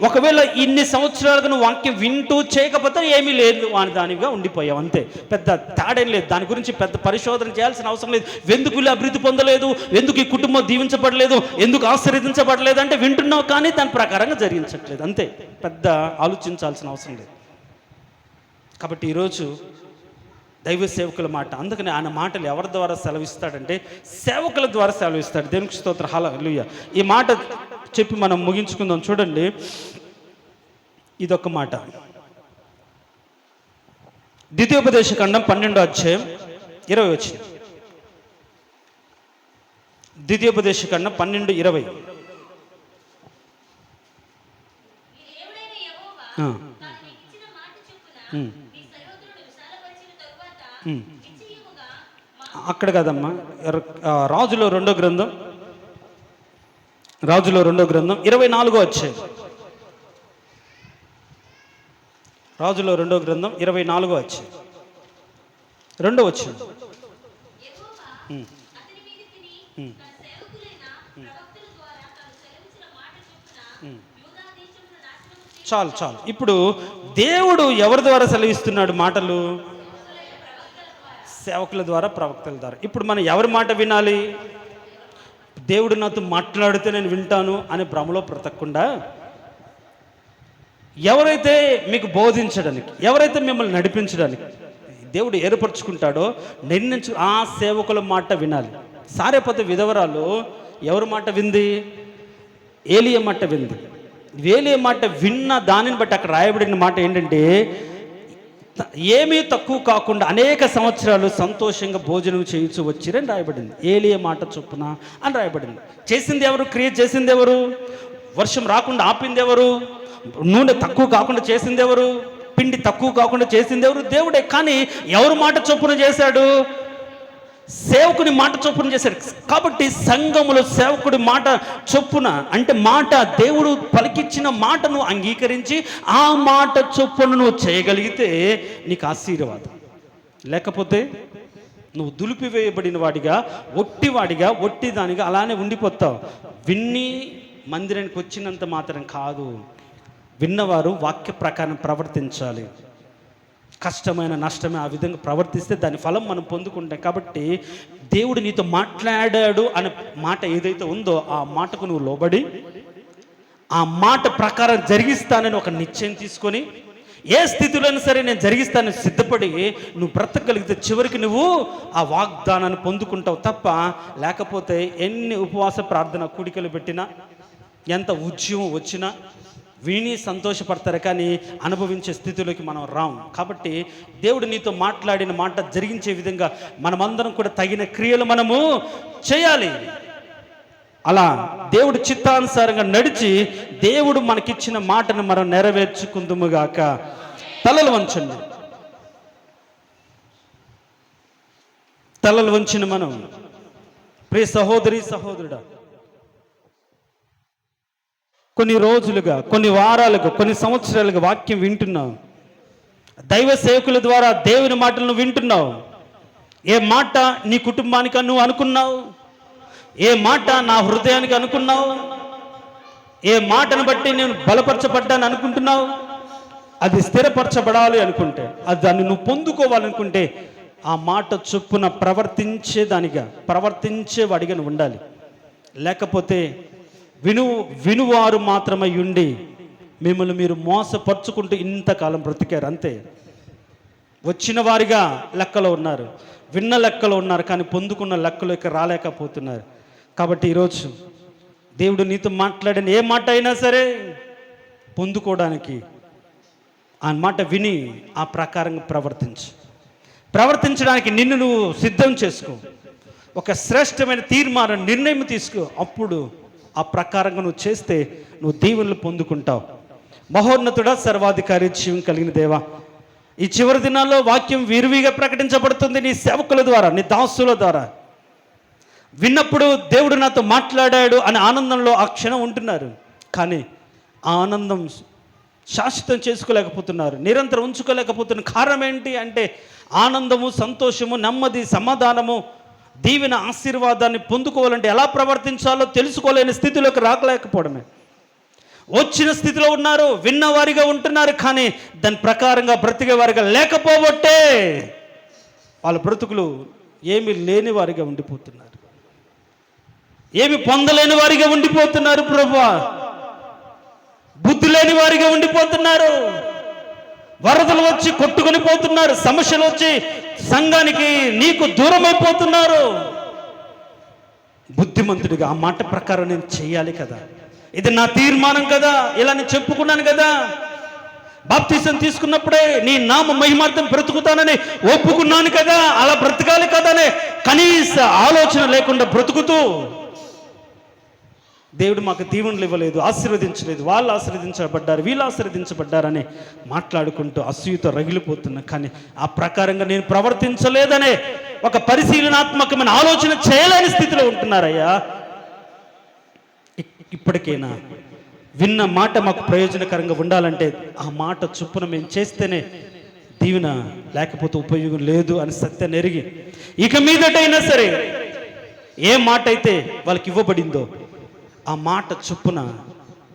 ఒకవేళ ఇన్ని సంవత్సరాలుగా నువ్వు వాక్యం వింటూ చేయకపోతే ఏమీ లేదు, వాని దానిగా ఉండిపోయావు. అంతే, పెద్ద తేడేం లేదు. దాని గురించి పెద్ద పరిశోధన చేయాల్సిన అవసరం లేదు. ఎందుకు అభివృద్ధి పొందలేదు, ఎందుకు ఈ కుటుంబం దీవించబడలేదు, ఎందుకు ఆశీర్వదించబడలేదు అంటే వింటున్నావు కానీ దాని ప్రకారంగా జరిగించట్లేదు. అంతే, పెద్ద ఆలోచించాల్సిన అవసరం లేదు. కాబట్టి ఈరోజు దైవ సేవకుల మాట, అందుకని ఆయన మాటలు ఎవరి ద్వారా సెలవిస్తాడంటే సేవకుల ద్వారా సెలవిస్తాడు. దేవునికి స్తోత్రం, హల్లెలూయా. ఈ మాట చెప్పి మనం ముగించుకుందాం. చూడండి, ఇదొక మాట. ద్వితీయోపదేశ ఖండం 12వ అధ్యాయం 20 వచనం. ద్వితీయోపదేశకాండ 12:20. అక్కడ కదమ్మా, రాజులో రెండో గ్రంథం 24 వచ్చాయి. రాజులో రెండో గ్రంథం 24 వచ్చాయి, 2 వచ్చాయి. చాలు. ఇప్పుడు దేవుడు ఎవరి ద్వారా సెలవిస్తున్నాడు మాటలు? సేవకుల ద్వారా, ప్రవక్తల ద్వారా. ఇప్పుడు మనం ఎవరి మాట వినాలి? దేవుడు నాతో మాట్లాడితే నేను వింటాను అనే భ్రమలో బ్రతకకుండా, ఎవరైతే మీకు బోధించడానికి, ఎవరైతే మిమ్మల్ని నడిపించడానికి దేవుడు ఏర్పరచుకుంటాడో నిర్ణయించు ఆ సేవకుల మాట వినాలి. సారేపత విధవరాలు ఎవరి మాట వింది? ఏలియా మాట వింది. ఏలియా మాట విన్న దానిని బట్టి అక్కడ రాయబడిన మాట ఏంటంటే, ఏమీ తక్కువ కాకుండా అనేక సంవత్సరాలు సంతోషంగా భోజనం చేయించు వచ్చిరని రాయబడింది. ఏలియా మాట చొప్పున అని రాయబడింది. చేసింది ఎవరు? క్రియేట్ చేసింది ఎవరు? వర్షం రాకుండా ఆపింది ఎవరు? నూనె తక్కువ కాకుండా చేసింది ఎవరు? పిండి తక్కువ కాకుండా చేసింది ఎవరు? దేవుడే. కానీ ఎవరు మాట చొప్పున చేశాడు? సేవకుని మాట చొప్పున చేశాడు. కాబట్టి సంఘములో సేవకుడి మాట చొప్పున, అంటే మాట దేవుడు పలికిచ్చిన మాటను అంగీకరించి ఆ మాట చొప్పున నువ్వు చేయగలిగితే నీకు ఆశీర్వాదం. లేకపోతే నువ్వు దులిపివేయబడిన వాడిగా, ఒట్టి దానిగా అలానే ఉండిపోతావు. విన్ని మందిరానికి వచ్చినంత మాత్రం కాదు, విన్నవారు వాక్య ప్రకారం ప్రవర్తించాలి. కష్టమైన నష్టమే ఆ విధంగా ప్రవర్తిస్తే దాని ఫలం మనం పొందుకుంటాం. కాబట్టి దేవుడు నీతో మాట్లాడాడు అనే మాట ఏదైతే ఉందో ఆ మాటకు నువ్వు లోబడి ఆ మాట ప్రకారం జరిగిస్తానని ఒక నిశ్చయం తీసుకొని, ఏ స్థితిలోనైనా సరే నేను జరిగిస్తానని సిద్ధపడి నువ్వు బ్రతకగలిగితే చివరికి నువ్వు ఆ వాగ్దానాన్ని పొందుకుంటావు తప్ప, లేకపోతే ఎన్ని ఉపవాస ప్రార్థన కూడికలు పెట్టినా, ఎంత ఉద్యమం వచ్చినా విని సంతోషపడతారు, కానీ అనుభవించే స్థితిలోకి మనం రాం. కాబట్టి దేవుడు నీతో మాట్లాడిన మాట జరిగించే విధంగా మనమందరం కూడా తగిన క్రియలు మనము చేయాలి. అలా దేవుడు చిత్తానుసారంగా నడిచి దేవుడు మనకిచ్చిన మాటను మనం నెరవేర్చుకుందుముగాక. తలలు వంచండి. తలలు వంచిన మనం ప్రియ సహోదరి సహోదరుడా, కొన్ని రోజులుగా, కొన్ని వారాలుగా, కొన్ని సంవత్సరాలుగా వాక్యం వింటున్నావు. దైవ సేవకుల ద్వారా దేవుని మాటలను వింటున్నావు. ఏ మాట నీ కుటుంబానికి నువ్వు అనుకున్నావు? ఏ మాట నా హృదయానికి అనుకున్నావు? ఏ మాటను బట్టి నేను బలపరచబడ్డాను అనుకుంటున్నావు? అది స్థిరపరచబడాలి అనుకుంటే, అది దాన్ని నువ్వు పొందుకోవాలనుకుంటే ఆ మాట చొప్పున ప్రవర్తించేవాడిగా నువ్వు ఉండాలి. లేకపోతే వినువారు మాత్రమై ఉండి మిమ్మల్ని మీరు మోసపరుచుకుంటూ ఇంతకాలం బ్రతికారు. అంతే. వచ్చిన వారిగా లెక్కలో ఉన్నారు, విన్న లెక్కలో ఉన్నారు, కానీ పొందుకున్న లెక్కలోకి రాలేకపోతున్నారు. కాబట్టి ఈరోజు దేవుడు నీతో మాట్లాడిన ఏ మాట అయినా సరే పొందుకోవడానికి ఆ మాట విని ఆ ప్రకారంగా ప్రవర్తించడానికి నిన్ను నువ్వు సిద్ధం చేసుకో. ఒక శ్రేష్టమైన తీర్మానం, నిర్ణయం తీసుకో. అప్పుడు ఆ ప్రకారంగా నువ్వు చేస్తే నువ్వు దీవెనలు పొందుకుంటావు. మహోన్నతుడా, సర్వాధికారి, జీవం కలిగిన దేవా, ఈ చివరి దినాల్లో వాక్యం విరివిగా ప్రకటించబడుతుంది నీ సేవకుల ద్వారా, నీ దాసుల ద్వారా. విన్నప్పుడు దేవుడు నాతో మాట్లాడాడు అనే ఆనందంలో ఆ క్షణం ఉంటున్నారు, కానీ ఆ ఆనందం శాశ్వతం చేసుకోలేకపోతున్నారు, నిరంతరం ఉంచుకోలేకపోతున్నారు. కారణం ఏంటి అంటే ఆనందము, సంతోషము, నెమ్మది, సమాధానము, దీవెన, ఆశీర్వాదాన్ని పొందుకోవాలంటే ఎలా ప్రవర్తించాలో తెలుసుకోలేని స్థితిలోకి రాకలేకపోవడమే. వచ్చిన స్థితిలో ఉన్నారు, విన్నవారిగా ఉంటున్నారు, కానీ దాని ప్రకారంగా బ్రతికేవారిగా లేకపోబట్టే వాళ్ళ బ్రతుకులు ఏమీ లేని వారిగా ఉండిపోతున్నారు, ఏమి పొందలేని వారిగా ఉండిపోతున్నారు. ప్రభువా, బుద్ధి లేని వారిగా ఉండిపోతున్నారు. వరదలు వచ్చి కొట్టుకొని పోతున్నారు, సమస్యలు వచ్చి సంఘానికి నీకు దూరం అయిపోతున్నారు. బుద్ధిమంతుడిగా ఆ మాట ప్రకారం నేను చేయాలి కదా, ఇది నా తీర్మానం కదా, ఇలా నేను చెప్పుకున్నాను కదా, బాప్తిసం తీసుకున్నప్పుడే నీ నామ మహిమార్థం బ్రతుకుతానని ఒప్పుకున్నాను కదా, అలా బ్రతకాలి కదా అనే కనీస ఆలోచన లేకుండా బ్రతుకుతూ దేవుడు మాకు దీవెనలు ఇవ్వలేదు, ఆశీర్వదించలేదు, వాళ్ళు ఆశీర్వదించబడ్డారు, వీళ్ళు ఆశీర్వదించబడ్డారని మాట్లాడుకుంటూ అసూయతో రగిలిపోతున్నా. కానీ ఆ ప్రకారంగా నేను ప్రవర్తించలేదనే ఒక పరిశీలనాత్మకమైన ఆలోచన చేయలేని స్థితిలో ఉంటున్నారయ్యా. ఇప్పటికైనా విన్న మాట మాకు ప్రయోజనకరంగా ఉండాలంటే ఆ మాట చొప్పున మేము చేస్తేనే దీవెన, లేకపోతే ఉపయోగం లేదు అని సత్యాన్ని ఎరిగి ఇక మీదటైనా సరే ఏ మాట అయితే వాళ్ళకి ఇవ్వబడిందో ఆ మాట చొప్పున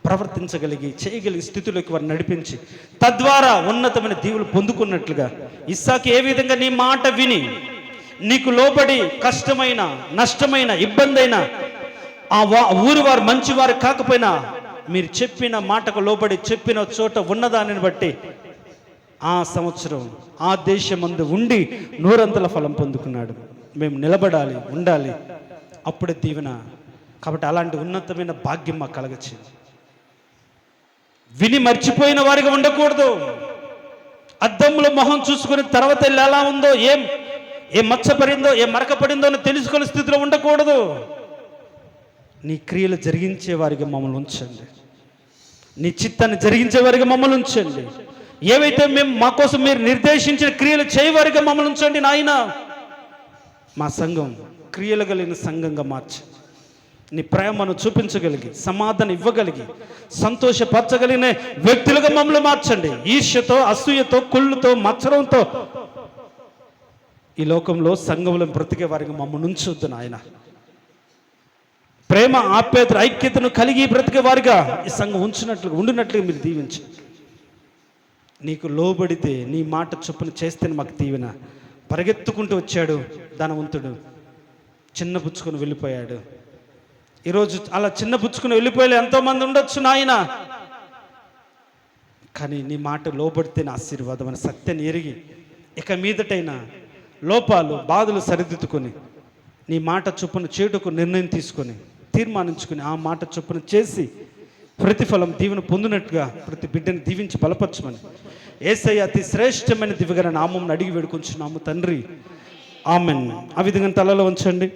ప్రవర్తించగలిగి చేయగలిగే స్థితిలోకి వారిని నడిపించి తద్వారా ఉన్నతమైన దీవులు పొందుకున్నట్లుగా ఇస్సాకు ఏ విధంగా నీ మాట విని నీకు లోబడి కష్టమైన, నష్టమైన, ఇబ్బంది అయినా ఆ ఊరి వారు మంచివారు కాకపోయినా మీరు చెప్పిన మాటకు లోబడి చెప్పిన చోట ఉన్నదానిని బట్టి ఆ సంవత్సరం ఆ దేశమందు ఉండి 100 ఫలం పొందుకున్నాడు. మేము నిలబడాలి, ఉండాలి, అప్పుడే దీవెన. కాబట్టి అలాంటి ఉన్నతమైన భాగ్యం మాకు కలగచ్చింది. విని మర్చిపోయిన వారిగా ఉండకూడదు. అద్దంలో మొహం చూసుకుని తర్వాత ఎలా ఉందో, ఏ మచ్చ పడిందో, ఏ మరక పడిందో అని తెలుసుకునే స్థితిలో ఉండకూడదు. నీ క్రియలు జరిగించే వారికి మమ్మల్ని ఉంచండి, నీ చిత్తాన్ని జరిగించే వారికి మమ్మల్ని ఉంచండి. ఏవైతే మా కోసం మీరు నిర్దేశించిన క్రియలు చేయవారిగా మమ్మల్ని ఉంచండి నాయన. మా సంఘం క్రియలు కలిగిన సంఘంగా మార్చి నీ ప్రేమను చూపించగలిగి, సమాధానం ఇవ్వగలిగి, సంతోషపరచగలిగిన వ్యక్తులుగా మమ్మల్ని మార్చండి. ఈర్ష్యతో, అసూయతో, కుళ్ళుతో, మత్సరంతో ఈ లోకంలో సంఘంలో బ్రతికే వారికి మమ్మల్ని ఉంచొద్దు నాయన. ప్రేమ, ఆప్యాయత, ఐక్యతను కలిగి బ్రతికే వారిగా ఈ సంఘం ఉండినట్లుగా మీరు దీవించండి. నీకు లోబడితే నీ మాట చొప్పున చేస్తేనే మాకు దీవెన. పరిగెత్తుకుంటూ వచ్చాడు ధనవంతుడు, చిన్న పుచ్చుకొని వెళ్ళిపోయాడు. ఈరోజు అలా చిన్న పుచ్చుకుని వెళ్ళిపోయే ఎంతోమంది ఉండొచ్చు నాయన. కానీ నీ మాట లోబడితేనే ఆశీర్వాదం అని సత్యాన్ని ఎరిగి ఇక మీదటైనా లోపాలు, బాధలు సరిదిద్దుకొని నీ మాట చొప్పున చేటుకు నిర్ణయం తీసుకొని తీర్మానించుకుని ఆ మాట చొప్పున చేసి ప్రతిఫలం దీవెన పొందినట్టుగా ప్రతి బిడ్డని దీవించి బలపరచమని యేసయ్య అతి శ్రేష్టమైన దివ్యగల నామం అడిగి వేడుకొంచున్నాము తండ్రి, ఆమెన్. ఆ విధంగా తలలో ఉంచండి.